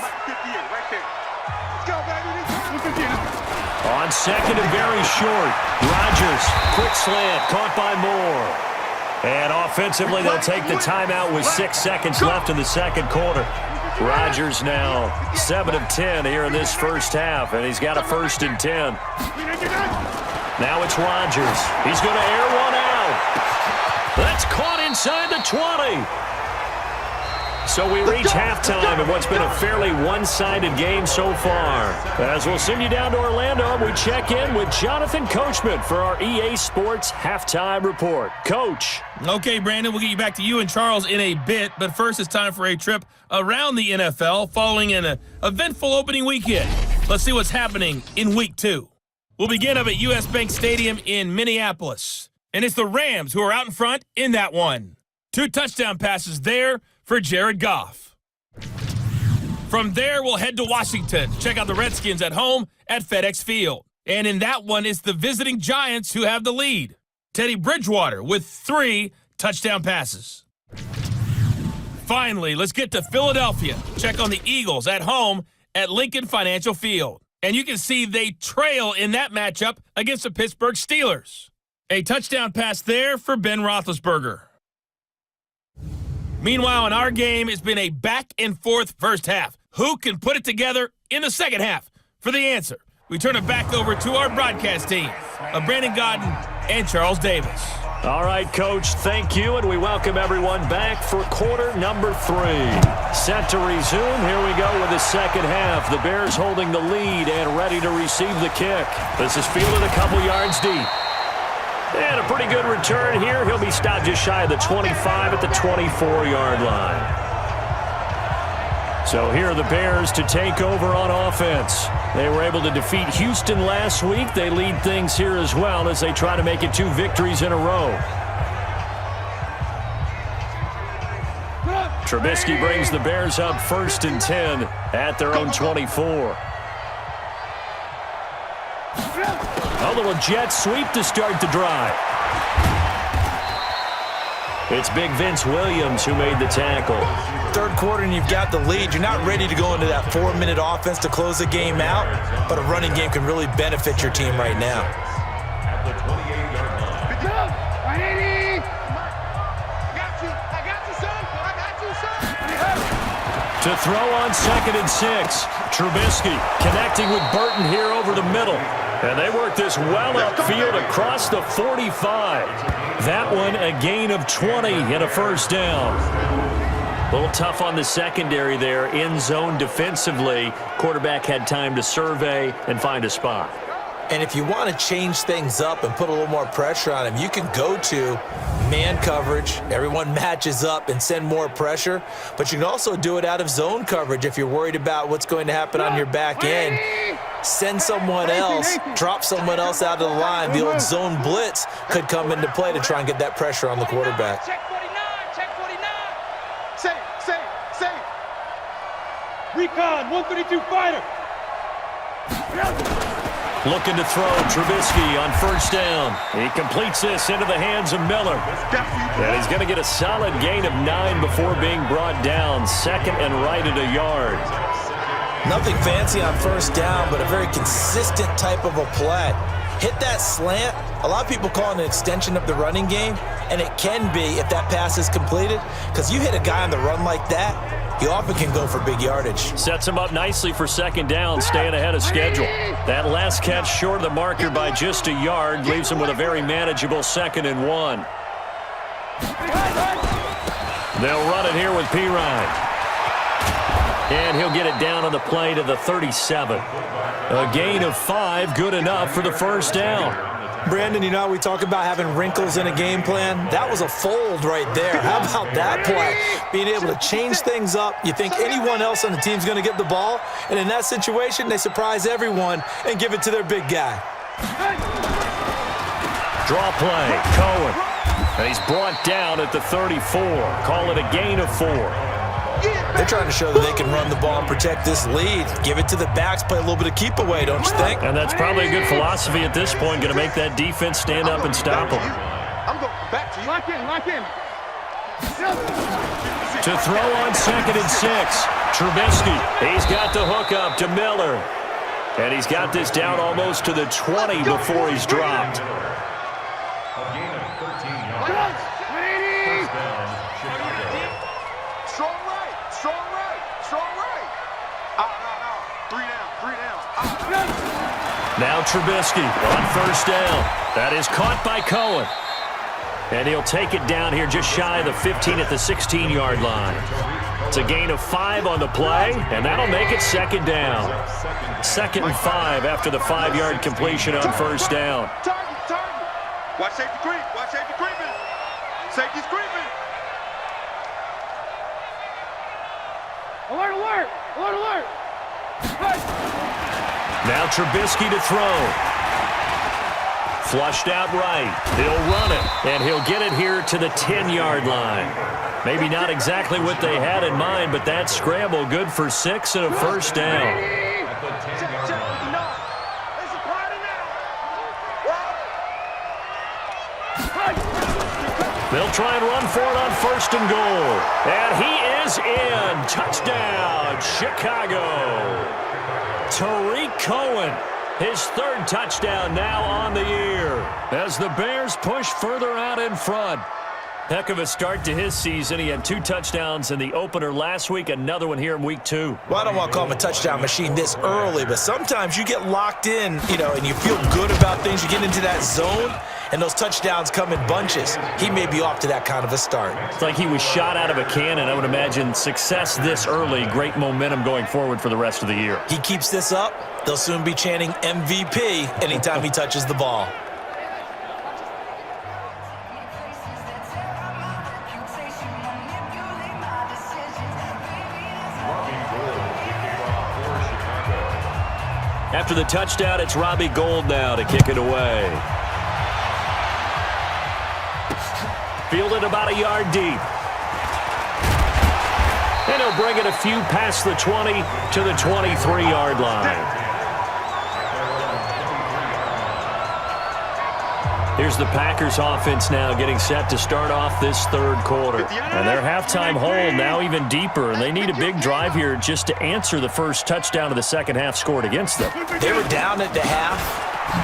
On second and very short, Rodgers, quick slant, caught by Moore. And offensively, they'll take the timeout with 6 seconds left in the second quarter. Rodgers now 7 of 10 here in this first half, and he's got a 1st and 10. Now it's Rodgers. He's going to air one out. That's caught inside the 20. So we reach halftime in what's been a fairly one-sided game so far. As we'll send you down to Orlando, we check in with Jonathan Coachman for our EA Sports Halftime Report. Coach.
Okay, Brandon, we'll get you back to you and Charles in a bit, but first it's time for a trip around the NFL following an eventful opening weekend. Let's see what's happening in Week 2. We'll begin up at US Bank Stadium in Minneapolis, and it's the Rams who are out in front in that one. 2 touchdown passes there for Jared Goff. From there, we'll head to Washington. Check out the Redskins at home at FedEx Field. And in that one, it's the visiting Giants who have the lead. Teddy Bridgewater with 3 touchdown passes. Finally, let's get to Philadelphia. Check on the Eagles at home at Lincoln Financial Field. And you can see they trail in that matchup against the Pittsburgh Steelers. A touchdown pass there for Ben Roethlisberger. Meanwhile, in our game, it's been a back-and-forth first half. Who can put it together in the second half? For the answer, we turn it back over to our broadcast team of Brandon Godden and Charles Davis.
All right, Coach, thank you, and we welcome everyone back for quarter number 3. Set to resume. Here we go with the second half. The Bears holding the lead and ready to receive the kick. This is fielded a couple yards deep. And a pretty good return here. He'll be stopped just shy of the 25 at the 24-yard line. So here are the Bears to take over on offense. They were able to defeat Houston last week. They lead things here as well as they try to make it 2 victories in a row. Trubisky brings the Bears up 1st and 10 at their own 24. A little jet sweep to start the drive. It's big Vince Williams who made the tackle.
Third quarter and you've got the lead. You're not ready to go into that 4-minute offense to close the game out, but a running game can really benefit your team right now.
To throw on 2nd and 6. Trubisky connecting with Burton here over the middle. And they work this well upfield across the 45. That one a gain of 20 and a 1st down. A little tough on the secondary there, in zone defensively. Quarterback had time to survey and find a spot.
And if you want to change things up and put a little more pressure on him, you can go to man coverage. Everyone matches up and send more pressure. But you can also do it out of zone coverage if you're worried about what's going to happen on your back end. Send someone else, drop someone else out of the line. The old zone blitz could come into play to try and get that pressure on the quarterback.
Check 49, check 49. Say.
Recon, 132 fighter.
Looking to throw. Trubisky on first down. He completes this into the hands of Miller. And he's going to get a solid gain of 9 before being brought down. Second and right at a yard.
Nothing fancy on first down, but a very consistent type of a play. Hit that slant. A lot of people call it an extension of the running game, and it can be if that pass is completed, because you hit a guy on the run like that, he often can go for big yardage.
Sets him up nicely for second down, staying ahead of schedule. That last catch short of the marker by just a yard leaves him with a very manageable 2nd and 1. They'll run it here with Pirine. And he'll get it down on the play to the 37. A gain of 5, good enough for the first down.
Brandon, you know, we talk about having wrinkles in a game plan. That was a fold right there. How about that play? Being able to change things up. You think anyone else on the team's going to get the ball, and in that situation, they surprise everyone and give it to their big guy.
Draw play, Cohen. And he's brought down at the 34. Call it a gain of 4.
They're trying to show that they can run the ball and protect this lead. Give it to the backs, play a little bit of keep away, don't you think?
And that's probably a good philosophy at this point, going to make that defense stand up and stop them.
I'm going back to you. Lock in, lock in.
To throw on 2nd and 6, Trubisky. He's got the hook up to Miller. And he's got this down almost to the 20 before he's dropped. Now Trubisky on first down. That is caught by Cohen. And he'll take it down here just shy of the 15 at the 16-yard line. It's a gain of 5 on the play, and that'll make it second down. 2nd and 5 after the 5-yard completion on first down.
Target. Watch safety creep. Watch safety creeping. Safety's creeping. Alert, alert. Alert, alert.
Now Trubisky to throw. Flushed out right. He'll run it, and he'll get it here to the 10-yard line. Maybe not exactly what they had in mind, but that scramble good for 6 and a first down. They'll try and run for it on first and goal. And he is in. Touchdown, Chicago. Tariq Cohen, his 3rd touchdown now on the year as the Bears push further out in front. Heck of a start to his season. He had 2 touchdowns in the opener last week, another one here in week 2.
Well, I don't want to call him a touchdown machine this early, but sometimes you get locked in, you know, and you feel good about things. You get into that zone, and those touchdowns come in bunches. He may be off to that kind of a start.
It's like he was shot out of a cannon. I would imagine success this early, great momentum going forward for the rest of the year.
He keeps this up, they'll soon be chanting MVP anytime he touches the ball.
After the touchdown, it's Robbie Gould now to kick it away. Fielded about a yard deep. And he'll bring it a few past the 20 to the 23-yard line. Here's the Packers offense now getting set to start off this 3rd quarter. And their halftime hold now even deeper, and they need a big drive here just to answer the first touchdown of the second half scored against them.
They were down at the half.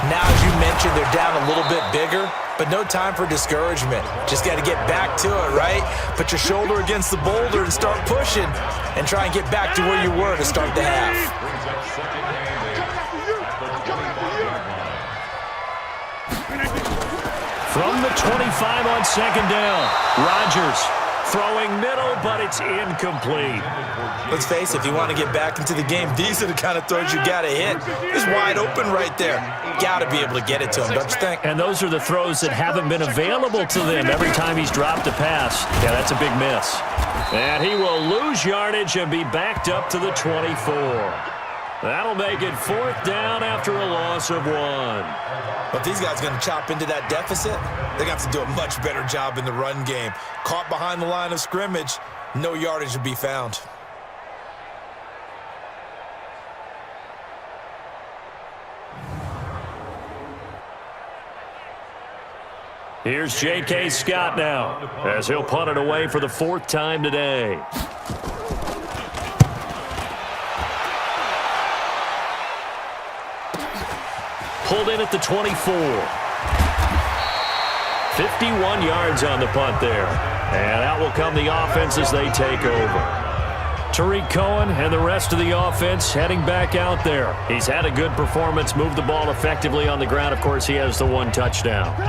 Now, as you mentioned, they're down a little bit bigger, but no time for discouragement. Just got to get back to it, right? Put your shoulder against the boulder and start pushing and try and get back to where you were to start the half.
From the 25 on second down, Rodgers throwing middle, but it's incomplete.
Let's face it, if you want to get back into the game, these are the kind of throws you got to hit. He's wide open right there. Got to be able to get it to him, don't you think?
And those are the throws that haven't been available to them every time he's dropped a pass. Yeah, that's a big miss. And he will lose yardage and be backed up to the 24. That'll make it 4th down after a loss of 1.
But these guys are going to chop into that deficit. They're going to have to do a much better job in the run game. Caught behind the line of scrimmage, no yardage to be found.
Here's J.K. Scott now as he'll punt it away for the 4th time today. Pulled in at the 24. 51 yards on the punt there. And out will come the offense as they take over. Tariq Cohen and the rest of the offense heading back out there. He's had a good performance, moved the ball effectively on the ground. Of course, he has the 1 touchdown.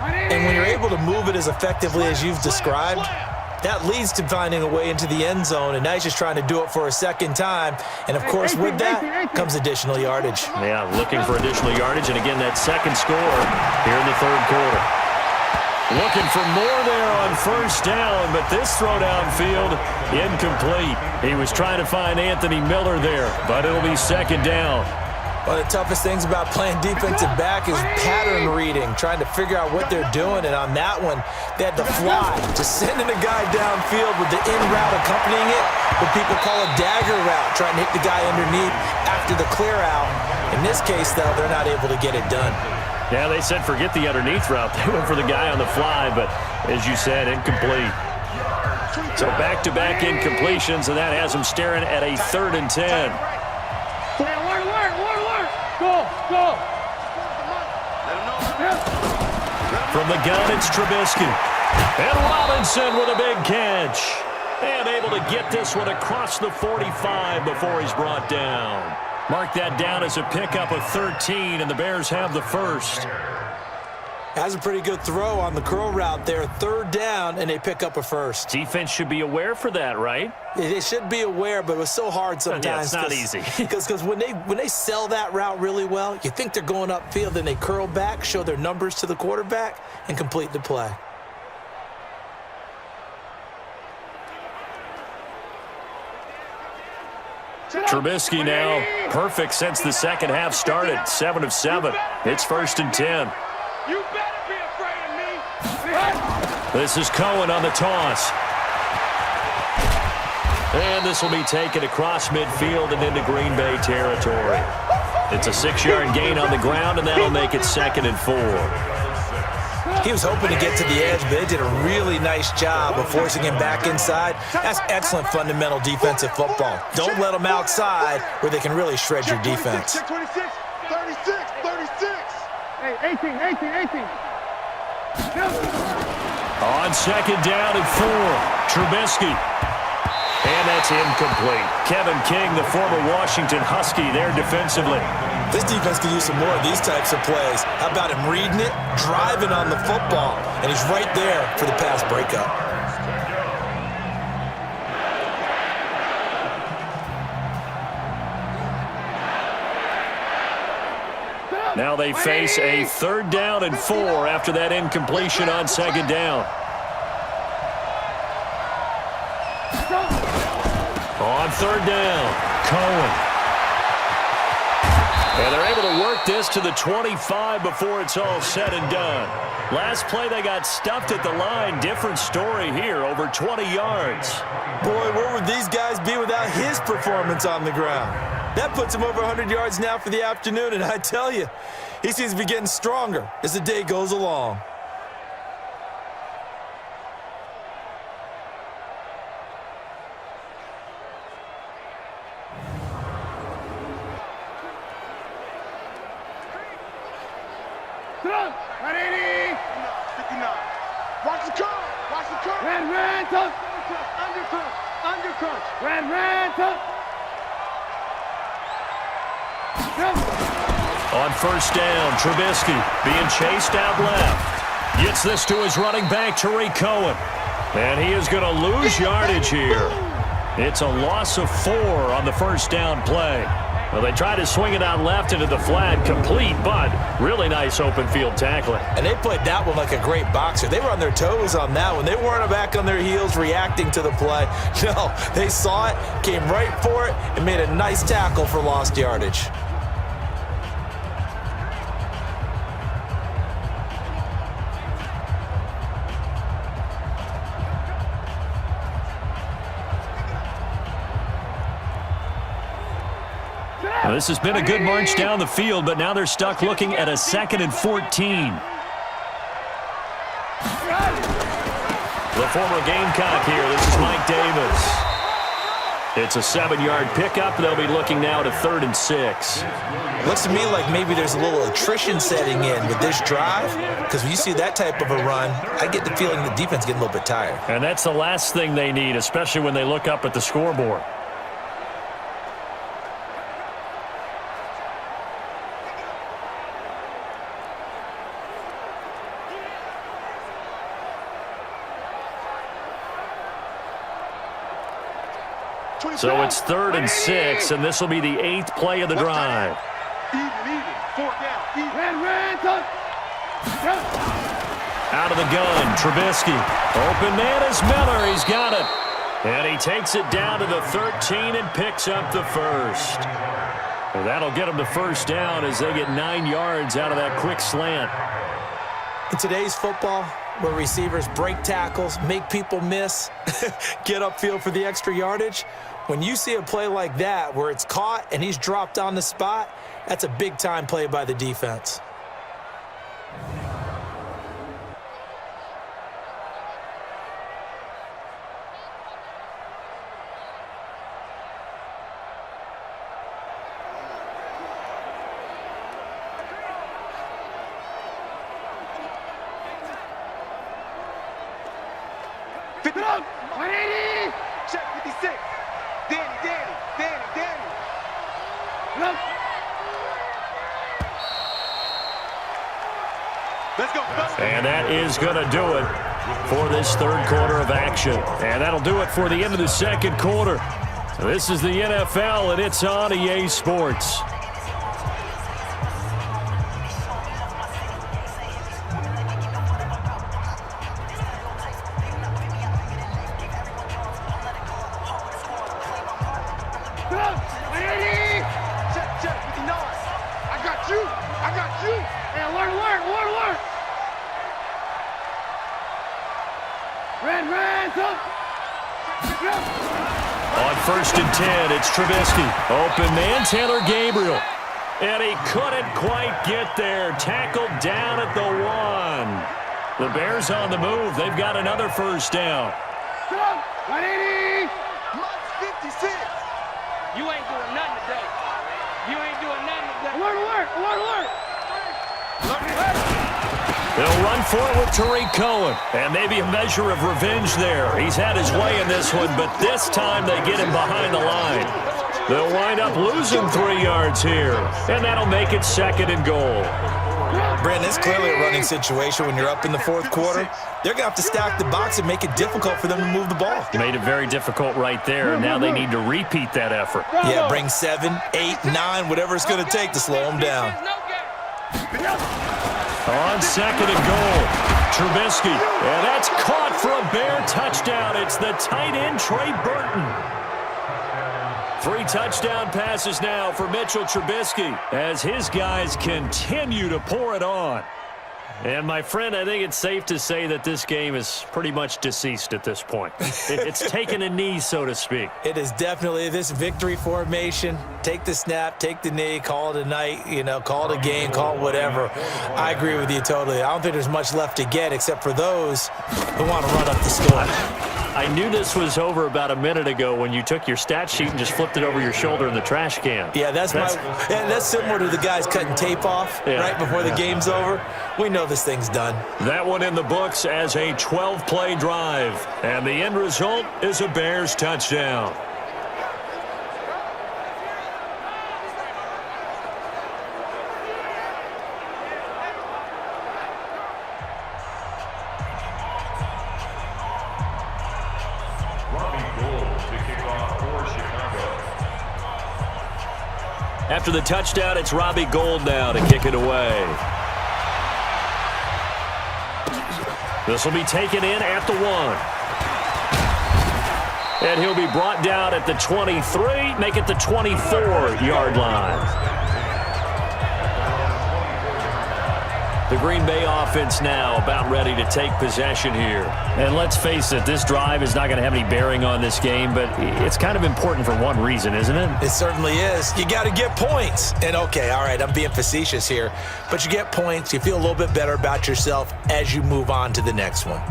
And when you're able to move it as effectively as you've described, that leads to finding a way into the end zone, and now he's just trying to do it for a second time. And, of course, with that comes additional yardage.
Yeah, looking for additional yardage, and again, that second score here in the 3rd quarter. Looking for more there on 1st down, but this throw downfield, incomplete. He was trying to find Anthony Miller there, but it'll be 2nd down.
One of the toughest things about playing defensive back is pattern reading, trying to figure out what they're doing. And on that one, they had to fly, just sending a guy downfield with the in route accompanying it, what people call a dagger route, trying to hit the guy underneath after the clear out. In this case, though, they're not able to get it done.
Yeah, they said forget the underneath route. They went for the guy on the fly, but as you said, incomplete. So back-to-back incompletions, and that has them staring at a 3rd and 10.
Go.
From the gun, it's Trubisky. And Robinson with a big catch. And able to get this one across the 45 before he's brought down. Mark that down as a pickup of 13, and the Bears have the 1st.
Has a pretty good throw on the curl route there. 3rd down, and they pick up a 1st.
Defense should be aware for that, right?
They should be aware, but it was so hard sometimes.
Yeah, it's not easy.
Because when they sell that route really well, you think they're going upfield, then they curl back, show their numbers to the quarterback, and complete the play.
Trubisky now perfect since the 2nd half started. 7 of 7. It's 1st and 10.
You better be afraid of me.
This is Cohen on the toss. And this will be taken across midfield and into Green Bay territory. It's a 6-yard gain on the ground, and that'll make it 2nd and 4.
He was hoping to get to the edge, but they did a really nice job of forcing him back inside. That's excellent fundamental defensive football. Don't let them outside where they can really shred your defense.
26, 36. Hey, 18.
On 2nd down and 4, Trubisky. And that's incomplete. Kevin King, the former Washington Husky, there defensively.
This defense could use some more of these types of plays. How about him reading it, driving on the football, and he's right there for the pass breakup.
Now they face a 3rd down and 4 after that incompletion on 2nd down. On 3rd down, Cohen. And they're able to work this to the 25 before it's all said and done. Last play, they got stuffed at the line. Different story here, over 20 yards.
Boy, where would these guys be without his performance on the ground? That puts him over 100 yards now for the afternoon, and I tell you, he seems to be getting stronger as the day goes along.
Ready? 59. Watch the curve. Red, tuck. Undercut. Red, tuck.
On 1st down, Trubisky being chased out left. Gets this to his running back, Tariq Cohen. And he is going to lose yardage here. It's a loss of 4 on the 1st down play. Well, they tried to swing it out left into the flat, complete, but really nice open field tackling.
And they played that one like a great boxer. They were on their toes on that one. They weren't back on their heels reacting to the play. No, they saw it, came right for it, and made a nice tackle for lost yardage.
Now, this has been a good march down the field, but now they're stuck looking at a 2nd and 14. The former Gamecock here. This is Mike Davis. It's a 7-yard pickup. They'll be looking now to 3rd and 6.
Looks to me like maybe there's a little attrition setting in with this drive, because when you see that type of a run, I get the feeling the defense is getting a little bit tired.
And that's the last thing they need, especially when they look up at the scoreboard. So it's 3rd and 6, and this will be the 8th play of the drive. Out of the gun, Trubisky. Open man is Miller. He's got it. And he takes it down to the 13 and picks up the first. And that'll get him the first down as they get 9 yards out of that quick slant.
In today's football, where receivers break tackles, make people miss, get upfield for the extra yardage, when you see a play like that where it's caught and he's dropped on the spot, that's a big-time play by the defense.
And that is going to do it for this 3rd quarter of action. And that'll do it for the end of the 2nd quarter. This is the NFL, and it's on EA Sports. On 1st and 10, it's Trubisky. Open man, Taylor Gabriel. And he couldn't quite get there. Tackled down at the 1. The Bears on the move. They've got another first down.
180. 56. You ain't doing nothing today. You ain't doing nothing today. Alert, alert, alert, alert.
They'll run for it with Tariq Cohen. And maybe a measure of revenge there. He's had his way in this one, but this time they get him behind the line. They'll wind up losing 3 yards here. And that'll make it 2nd and goal.
Brandon, it's clearly a running situation when you're up in the 4th quarter. They're going to have to stack the box and make it difficult for them to move the ball.
Made it very difficult right there. Now they need to repeat that effort.
Yeah, bring 7, 8, 9, whatever it's going to take to slow them down.
On 2nd and goal, Trubisky. And that's caught for a Bear touchdown. It's the tight end, Trey Burton. 3 touchdown passes now for Mitchell Trubisky as his guys continue to pour it on. And, my friend, I think it's safe to say that this game is pretty much deceased at this point. It's taken a knee, so to speak.
It is definitely this victory formation. Take the snap, take the knee, call it a night, call it a game, call it whatever. I agree with you totally. I don't think there's much left to get except for those who want to run up the score.
I knew this was over about a minute ago when you took your stat sheet and just flipped it over your shoulder in the trash can.
Yeah, that's similar to the guys cutting tape off right before the game's over. We know this thing's done.
That one in the books as a 12-play drive. And the end result is a Bears touchdown. After the touchdown, it's Robbie Gould now to kick it away. This will be taken in at the 1. And he'll be brought down at the 23, make it the 24-yard line. The Green Bay offense now about ready to take possession here.
And let's face it, this drive is not going to have any bearing on this game, but it's kind of important for one reason, isn't it?
It certainly is. You got to get points. And okay, all right, I'm being facetious here, but you get points. You feel a little bit better about yourself as you move on to the next one.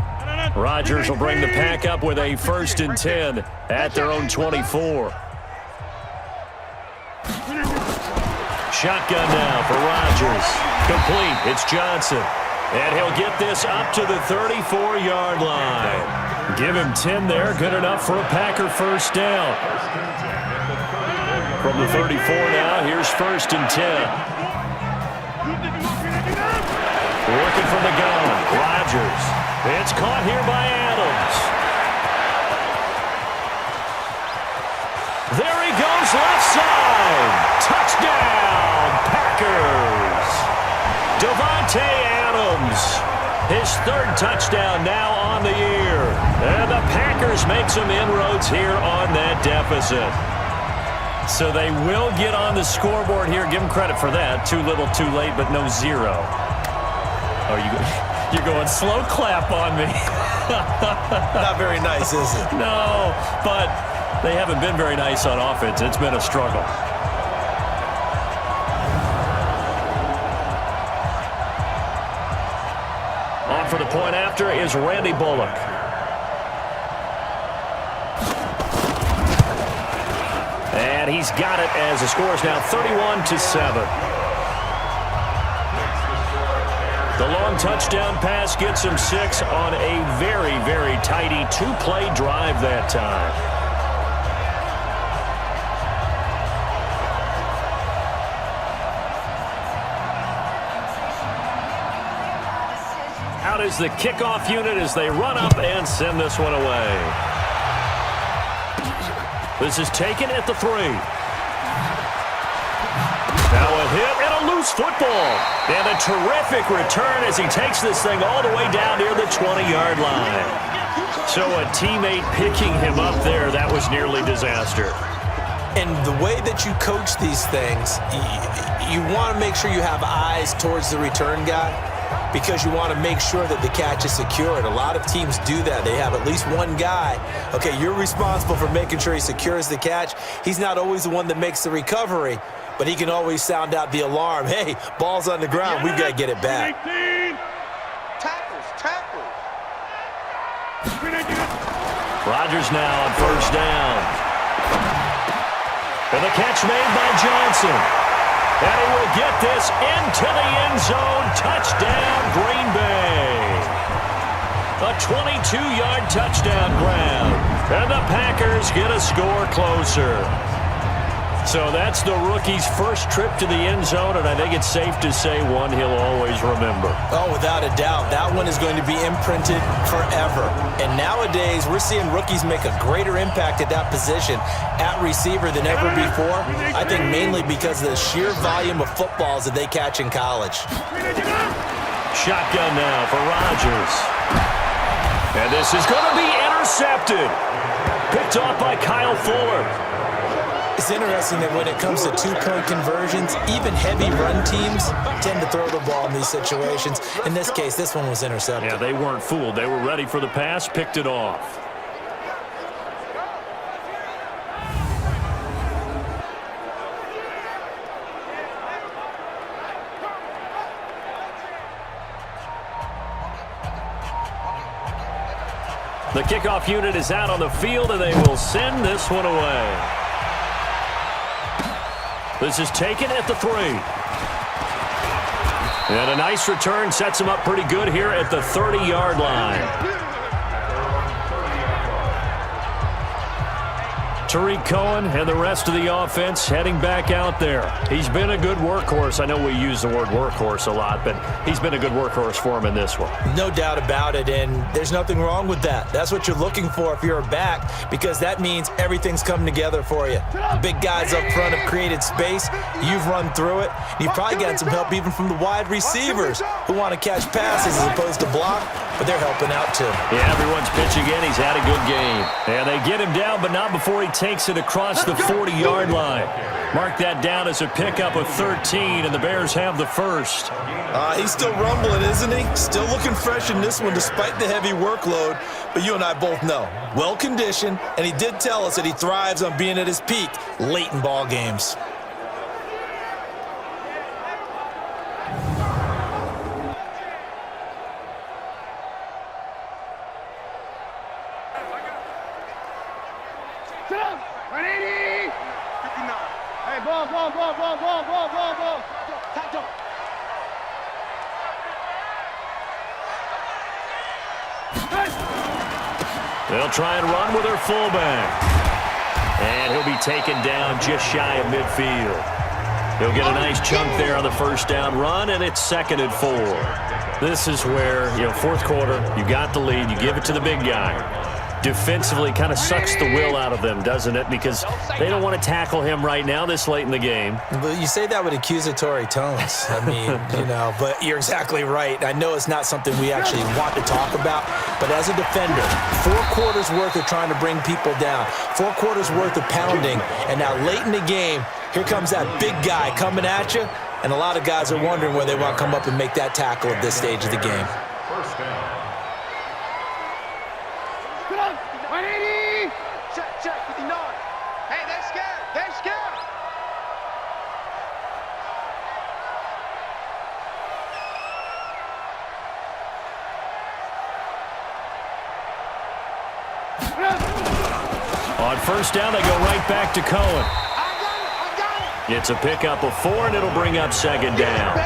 Rodgers will bring the pack up with a 1st and 10 at their own 24. Shotgun now for Rodgers. Complete. It's Johnson. And he'll get this up to the 34-yard line. Give him 10 there. Good enough for a Packer first down. From the 34 now, here's 1st and 10. Working from the gun. Rodgers. It's caught here by Adams. There he goes, left side. Touchdown, Packers. Davante Adams, his 3rd touchdown now on the year. And the Packers make some inroads here on that deficit. So they will get on the scoreboard here. Give them credit for that. Too little, too late, but no 0. Oh, you're going slow clap on me.
Not very nice, is it?
No, but they haven't been very nice on offense. It's been a struggle. On for the point after is Randy Bullock. And he's got it as the score is now 31-7. The long touchdown pass gets him 6 on a very, very tidy 2-play drive that time. Out is the kickoff unit as they run up and send this one away. This is taken at the 3. Now a hit and a loose football. And a terrific return as he takes this thing all the way down near the 20-yard line. So a teammate picking him up there, that was nearly disaster.
And the way that you coach these things, you want to make sure you have eyes towards the return guy because you want to make sure that the catch is secured. A lot of teams do that. They have at least one guy. Okay, you're responsible for making sure he secures the catch. He's not always the one that makes the recovery, but he can always sound out the alarm. Hey, ball's on the ground. We've got to get it back.
Tackles.
Rodgers now on 1st down. And the catch made by Johnson. And he will get this into the end zone. Touchdown, Green Bay. A 22-yard touchdown grab. And the Packers get a score closer. So that's the rookie's first trip to the end zone, and I think it's safe to say one he'll always remember.
Oh, without a doubt. That one is going to be imprinted forever. And nowadays, we're seeing rookies make a greater impact at that position at receiver than ever before. I think mainly because of the sheer volume of footballs that they catch in college.
Shotgun now for Rodgers. And this is going to be intercepted. Picked off by Kyle Fuller.
It's interesting that when it comes to two-point conversions, even heavy run teams tend to throw the ball in these situations. In this case, this one was intercepted.
Yeah, they weren't fooled. They were ready for the pass, picked it off. The kickoff unit is out on the field, and they will send this one away. This is taken at the 3. And a nice return sets him up pretty good here at the 30-yard line. Tariq Cohen and the rest of the offense heading back out there. He's been a good workhorse. I know we use the word workhorse a lot, but he's been a good workhorse for him in this one.
No doubt about it, and there's nothing wrong with that. That's what you're looking for if you're a back, because that means everything's coming together for you. The big guys up front have created space. You've run through it. You've probably gotten some help even from the wide receivers who want to catch passes as opposed to block, but they're helping out too.
Yeah, everyone's pitching in. He's had a good game. And they get him down, but not before he takes it across the 40-yard line. Mark that down as a pickup of 13, and the Bears have the first.
He's still rumbling, isn't he? Still looking fresh in this one despite the heavy workload. But you and I both know, well-conditioned, and he did tell us that he thrives on being at his peak late in ball games.
Sit up. 180. 59. Hey, ball. Touch up.
They'll try and run with their fullback. And he'll be taken down just shy of midfield. He'll get a nice chunk there on the first down run, and it's 2nd and 4. This is where, fourth quarter, you got the lead, you give it to the big guy. Defensively kind of sucks the will out of them, doesn't it? Because they don't want to tackle him right now this late in the game.
But you say that with accusatory tones. I mean, but you're exactly right. I know it's not something we actually want to talk about, but as a defender, 4 quarters worth of trying to bring people down, 4 quarters worth of pounding, and now late in the game, here comes that big guy coming at you, and a lot of guys are wondering where they want to come up and make that tackle at this stage of the game.
180. Check, 59. Hey, they're scared.
On first down, they go right back to Cohen.
I got it.
It's a pickup of 4, and it'll bring up 2nd down.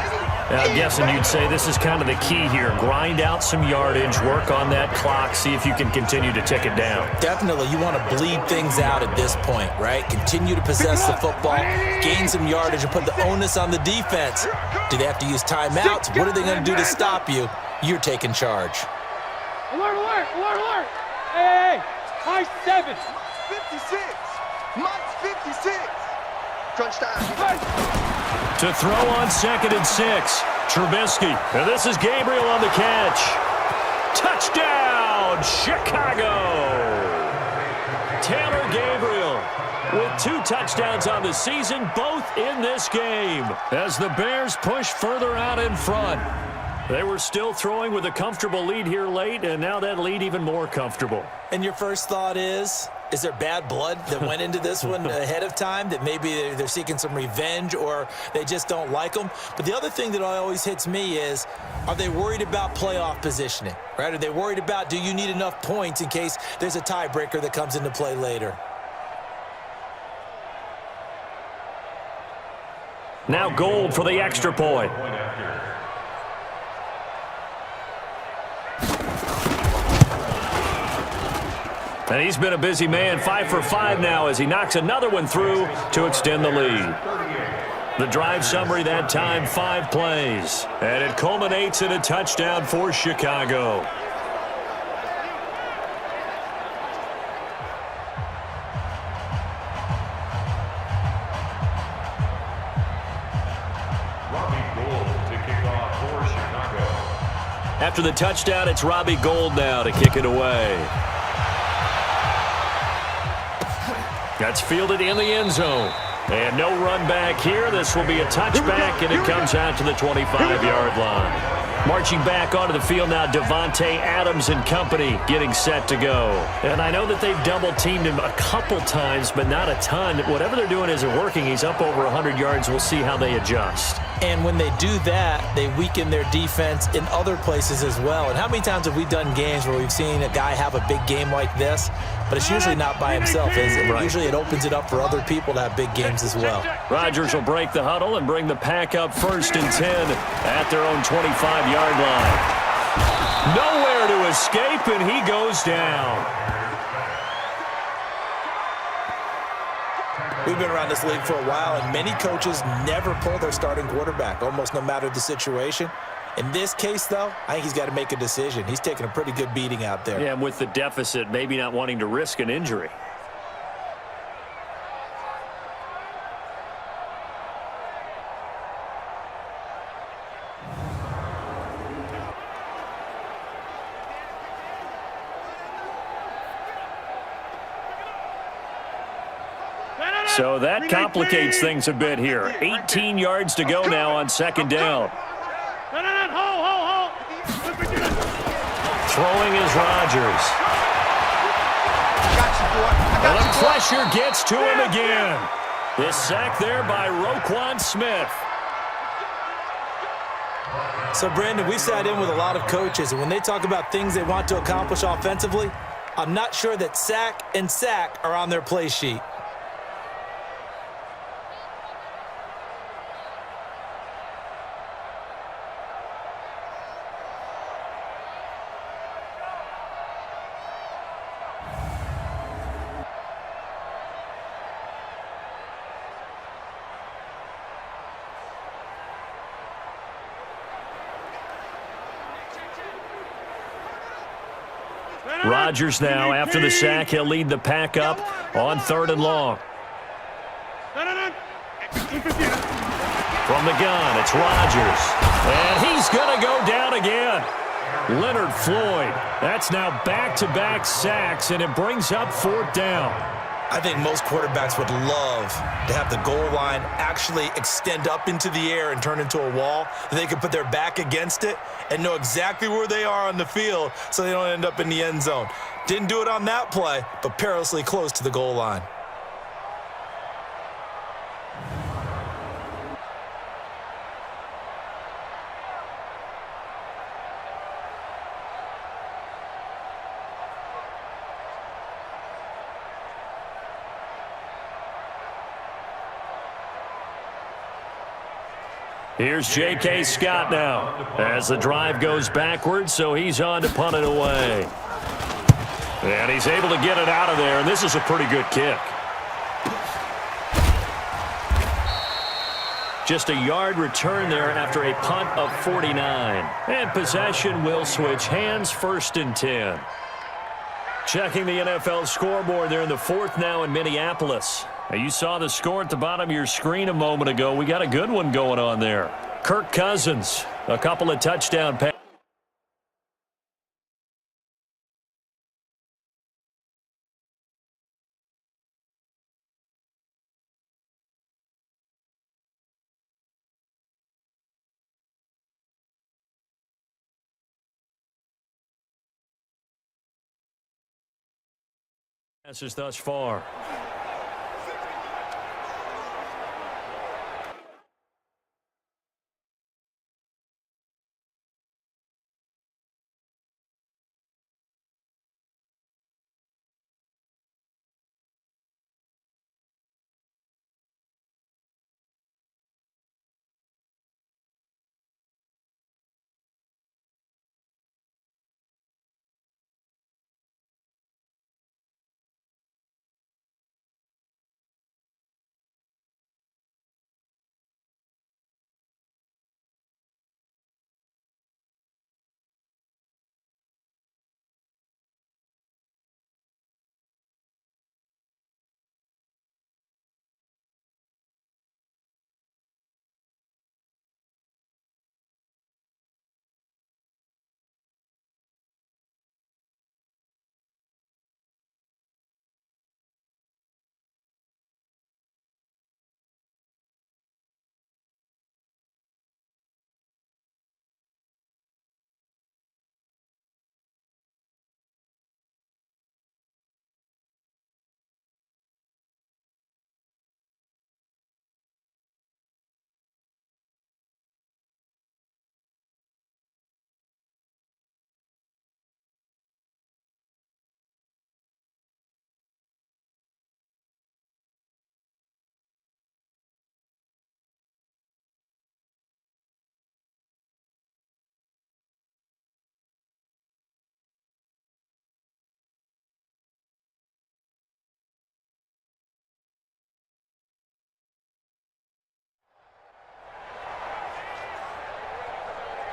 Now, I'm guessing you'd say this is kind of the key here. Grind out some yardage, work on that clock, see if you can continue to tick it down.
Definitely, you want to bleed things out at this point, right? Continue to possess the football, gain some yardage, and put the onus on the defense. Do they have to use timeouts? What are they going to do to stop you? You're taking charge.
Alert. Hey, Mike 7. 56. Mike's 56. Crunch time.
To throw on 2nd and 6, Trubisky. And this is Gabriel on the catch. Touchdown, Chicago! Taylor Gabriel with 2 touchdowns on the season, both in this game, as the Bears push further out in front. They were still throwing with a comfortable lead here late, and now that lead even more comfortable.
And your first thought is there bad blood that went into this one ahead of time, that maybe they're seeking some revenge or they just don't like them? But the other thing that always hits me is, are they worried about playoff positioning, right? Are they worried about, do you need enough points in case there's a tiebreaker that comes into play later?
Now Gold for the extra point. And he's been a busy man, 5 for 5 now as he knocks another one through to extend the lead. The drive summary that time, 5 plays. And it culminates in a touchdown for Chicago. After the touchdown, it's Robbie Gould now to kick it away. That's fielded in the end zone. And no run back here. This will be a touchback, and it comes out to the 25-yard line. Marching back onto the field now, Davante Adams and company getting set to go. And I know that they've double-teamed him a couple times, but not a ton. Whatever they're doing isn't working. He's up over 100 yards. We'll see how they adjust.
And when they do that, they weaken their defense in other places as well. And how many times have we done games where we've seen a guy have a big game like this, but it's usually not by himself, is it? Right. Usually it opens it up for other people to have big games as well.
Rodgers will break the huddle and bring the pack up 1st and 10 at their own 25-yard line. Nowhere to escape, and he goes down.
We've been around this league for a while, and many coaches never pull their starting quarterback, almost no matter the situation. In this case, though, I think he's got to make a decision. He's taking a pretty good beating out there.
Yeah, and with the deficit, maybe not wanting to risk an injury. So that complicates things a bit here. 18 yards to go now on second down. Throwing is Rodgers. And the pressure gets to him again. This sack there by Roquan Smith.
So, Brandon, we sat in with a lot of coaches, and when they talk about things they want to accomplish offensively, I'm not sure that sack and sack are on their play sheet.
Rodgers now, after the sack, he'll lead the pack up on 3rd and long. From the gun, it's Rodgers. And he's going to go down again. Leonard Floyd. That's now back-to-back sacks, and it brings up 4th down.
I think most quarterbacks would love to have the goal line actually extend up into the air and turn into a wall. They can put their back against it and know exactly where they are on the field so they don't end up in the end zone. Didn't do it on that play, but perilously close to the goal line.
Here's J.K. Scott now as the drive goes backwards, so he's on to punt it away. And he's able to get it out of there, and this is a pretty good kick. Just a yard return there after a punt of 49. And possession will switch hands, 1st and 10. Checking the NFL scoreboard there in the 4th now in Minneapolis. Now, you saw the score at the bottom of your screen a moment ago. We got a good one going on there. Kirk Cousins, a couple of touchdown passes. Thus far.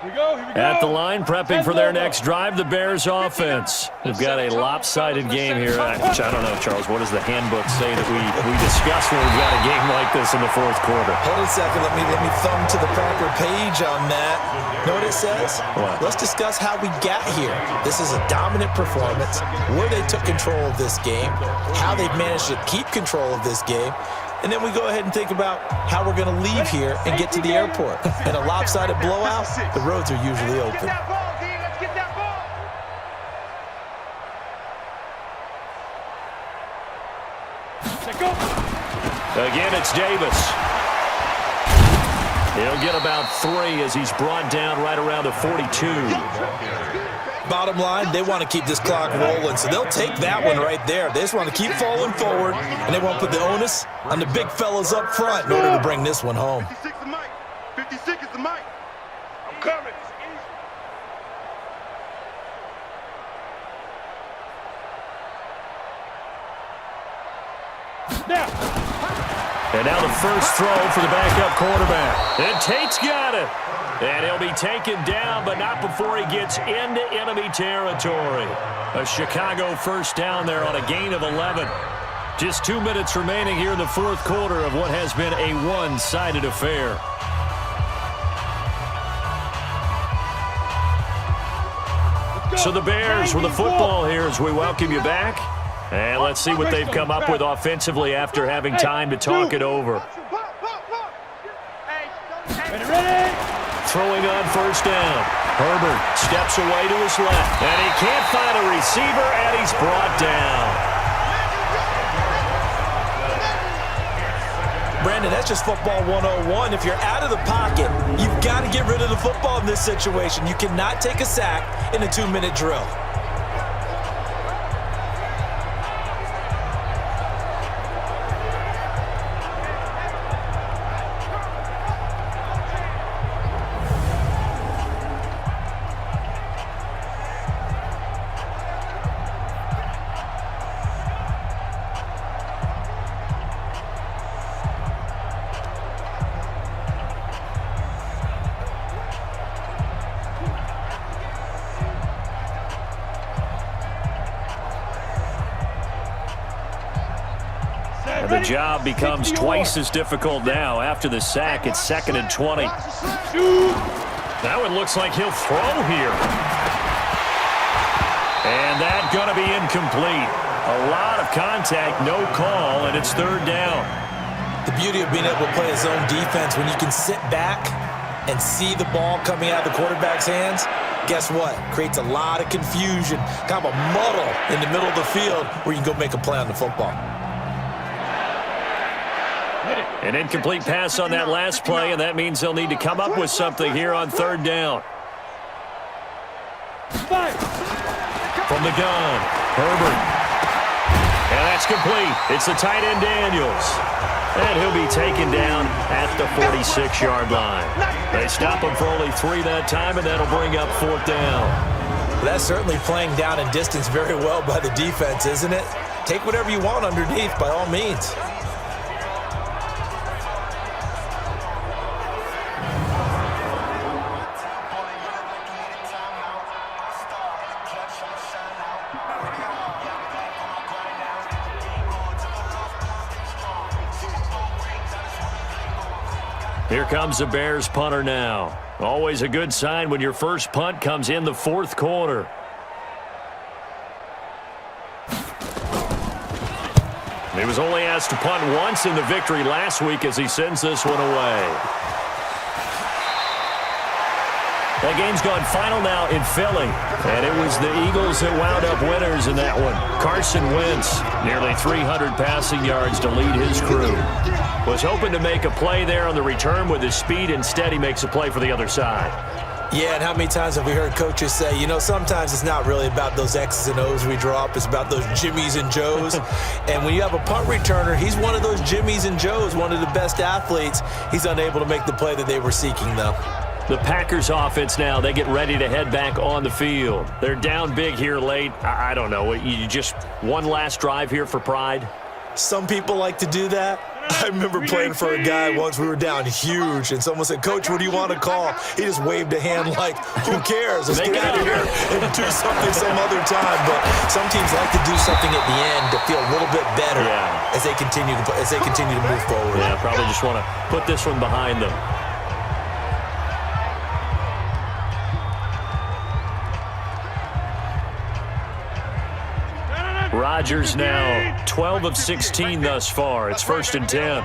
At the line, prepping for their next drive, the Bears offense. We've got a lopsided game here, which I don't know, Charles. What does the handbook say that we discuss when we've got a game like this in the 4th quarter?
Hold on a second. Let me thumb to the proper page on that. Know what it says?
What?
Let's discuss how we got here. This is a dominant performance, where they took control of this game, how they've managed to keep control of this game, and then we go ahead and think about how we're going to leave here and get to the airport. In a lopsided blowout, the roads are usually open.
Let's get that ball.
Again, it's Davis. He'll get about 3 as he's brought down right around the 42.
Bottom line, they want to keep this clock rolling, so they'll take that one right there. They just want to keep falling forward, and they won't put the onus on the big fellas up front in order to bring this one home.
56 is Mike. 56 is the Mike. I'm coming.
And now the first throw for the backup quarterback. And Tate's got it. And he'll be taken down, but not before he gets into enemy territory. A Chicago first down there on a gain of 11. Just 2 minutes remaining here in the fourth quarter of what has been a one-sided affair. So the Bears with the football here as we welcome you back. And let's see what they've come up with offensively after having time to talk it over. Throwing on first down. Herbert steps away to his left. And he can't find a receiver, and he's brought down.
Brandon, that's just football 101. If you're out of the pocket, you've got to get rid of the football in this situation. You cannot take a sack in a 2-minute drill.
And the job becomes twice as difficult now. After the sack, it's 2nd and 20. That one looks like he'll throw here. And that's going to be incomplete. A lot of contact, no call, and it's 3rd down.
The beauty of being able to play a zone defense, when you can sit back and see the ball coming out of the quarterback's hands, guess what? Creates a lot of confusion, kind of a muddle in the middle of the field where you can go make a play on the football.
An incomplete pass on that last play, and that means they'll need to come up with something here on 3rd down. From the gun, Herbert. And that's complete. It's the tight end, Daniels. And he'll be taken down at the 46-yard line. They stop him for only 3 that time, and that'll bring up 4th down.
Well, that's certainly playing down and distance very well by the defense, isn't it? Take whatever you want underneath, by all means.
Here comes the Bears punter now. Always a good sign when your first punt comes in the 4th quarter. He was only asked to punt once in the victory last week as he sends this one away. That game's gone final now in Philly, and it was the Eagles that wound up winners in that one. Carson Wentz, nearly 300 passing yards to lead his crew. Was hoping to make a play there on the return with his speed. Instead, he makes a play for the other side.
Yeah, and how many times have we heard coaches say, you know, sometimes it's not really about those X's and O's we drop. It's about those Jimmies and Joes. And when you have a punt returner, he's one of those Jimmies and Joes, one of the best athletes. He's unable to make the play that they were seeking, though.
The Packers offense now, they get ready to head back on the field. They're down big here late. I don't know. You just one last drive here for pride?
Some people like to do that. I remember playing for a guy once. We were down huge, and someone said, "Coach, what do you want to call?" He just waved a hand like, "Who cares? Let's get out of here and do something some other time." But some teams like to do something at the end to feel a little bit better as they continue to move forward.
Yeah, probably just want to put this one behind them. Rodgers now 12 of 16 thus far. It's 1st and 10.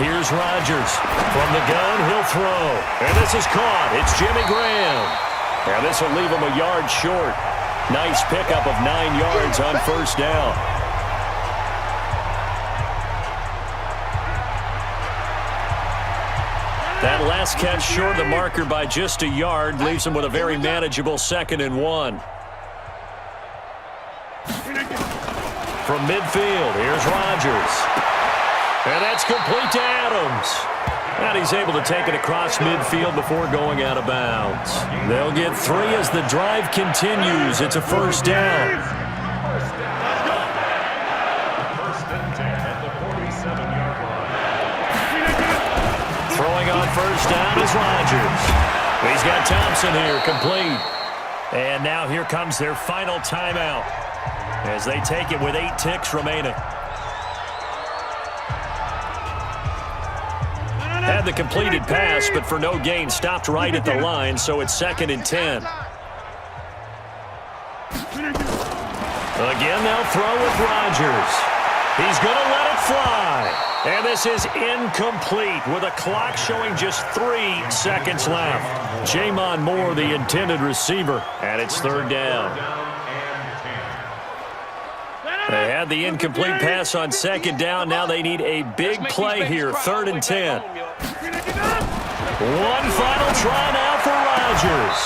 Here's Rodgers. From the gun, he'll throw. And this is caught. It's Jimmy Graham. And this will leave him a yard short. Nice pickup of 9 yards on 1st down. That last catch short of the marker by just a yard leaves him with a very manageable 2nd and 1. From midfield, here's Rodgers. And that's complete to Adams. And he's able to take it across midfield before going out of bounds. They'll get 3 as the drive continues. It's a 1st down. Throwing on 1st down is Rodgers. He's got Thompson here, complete.
And now here comes their final timeout as they take it with 8 ticks remaining.
Had the completed pass, but for no gain, stopped right at the line, so it's 2nd and 10. Again, they'll throw with Rodgers. He's going to let it fly. And this is incomplete with a clock showing just 3 seconds left. Jamon Moore, the intended receiver, and it's 3rd down. They had the incomplete pass on 2nd down. Now they need a big play here, 3rd and 10. One final try now for Rodgers.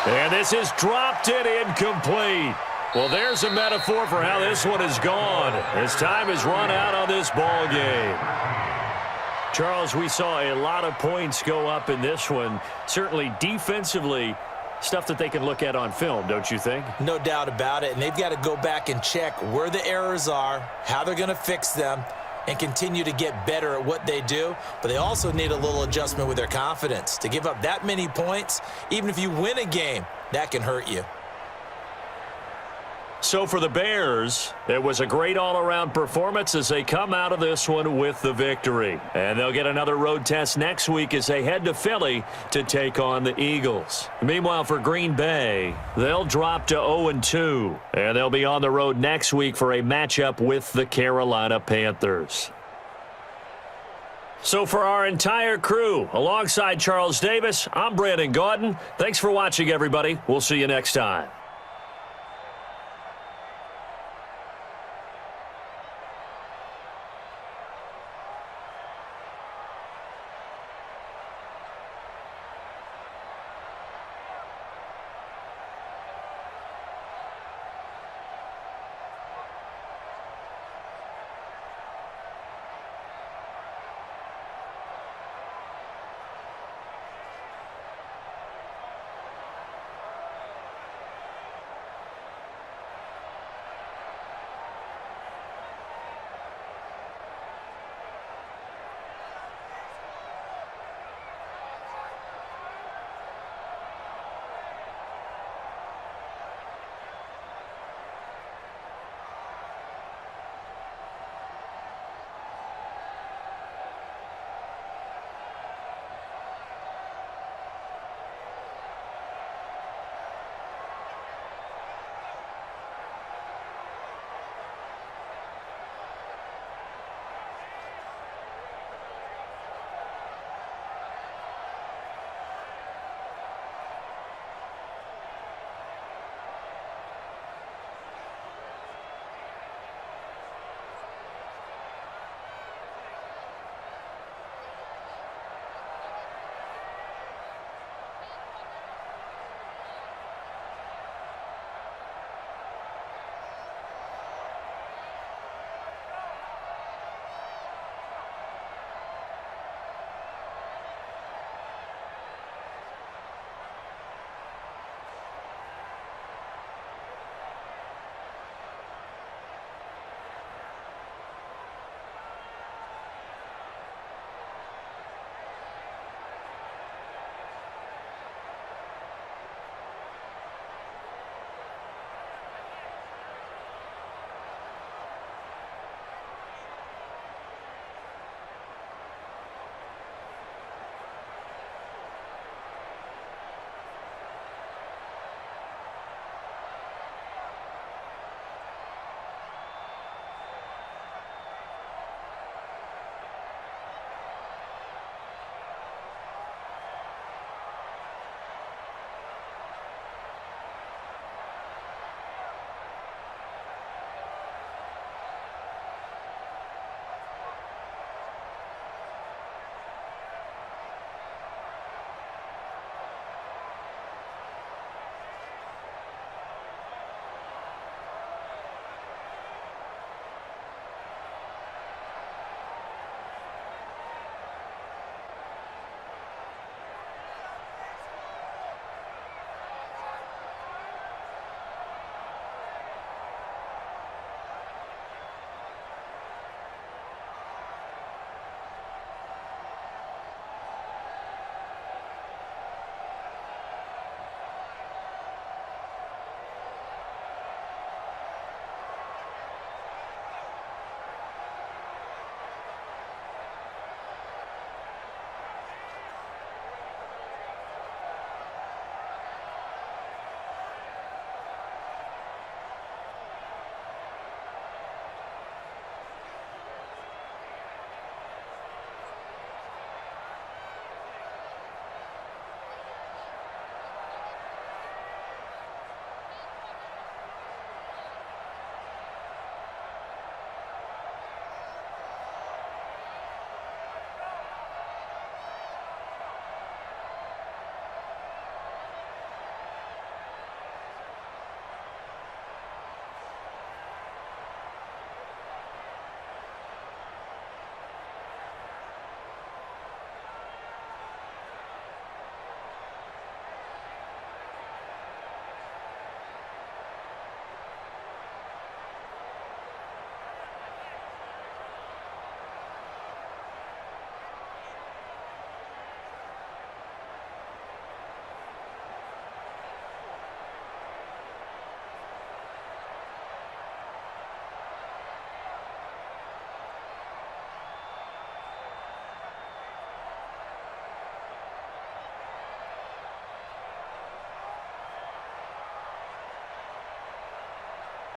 And this is dropped it incomplete. Well, there's a metaphor for how this one is gone. As time has run out on this ball game.
Charles, we saw a lot of points go up in this one. Certainly defensively, stuff that they can look at on film, don't you think?
No doubt about it, and they've got to go back and check where the errors are, how they're going to fix them, and continue to get better at what they do. But they also need a little adjustment with their confidence. To give up that many points, even if you win a game, that can hurt you.
So for the Bears, it was a great all-around performance as they come out of this one with the victory. And they'll get another road test next week as they head to Philly to take on the Eagles. Meanwhile, for Green Bay, they'll drop to 0-2. And they'll be on the road next week for a matchup with the Carolina Panthers. So for our entire crew, alongside Charles Davis, I'm Brandon Gaudin. Thanks for watching, everybody. We'll see you next time.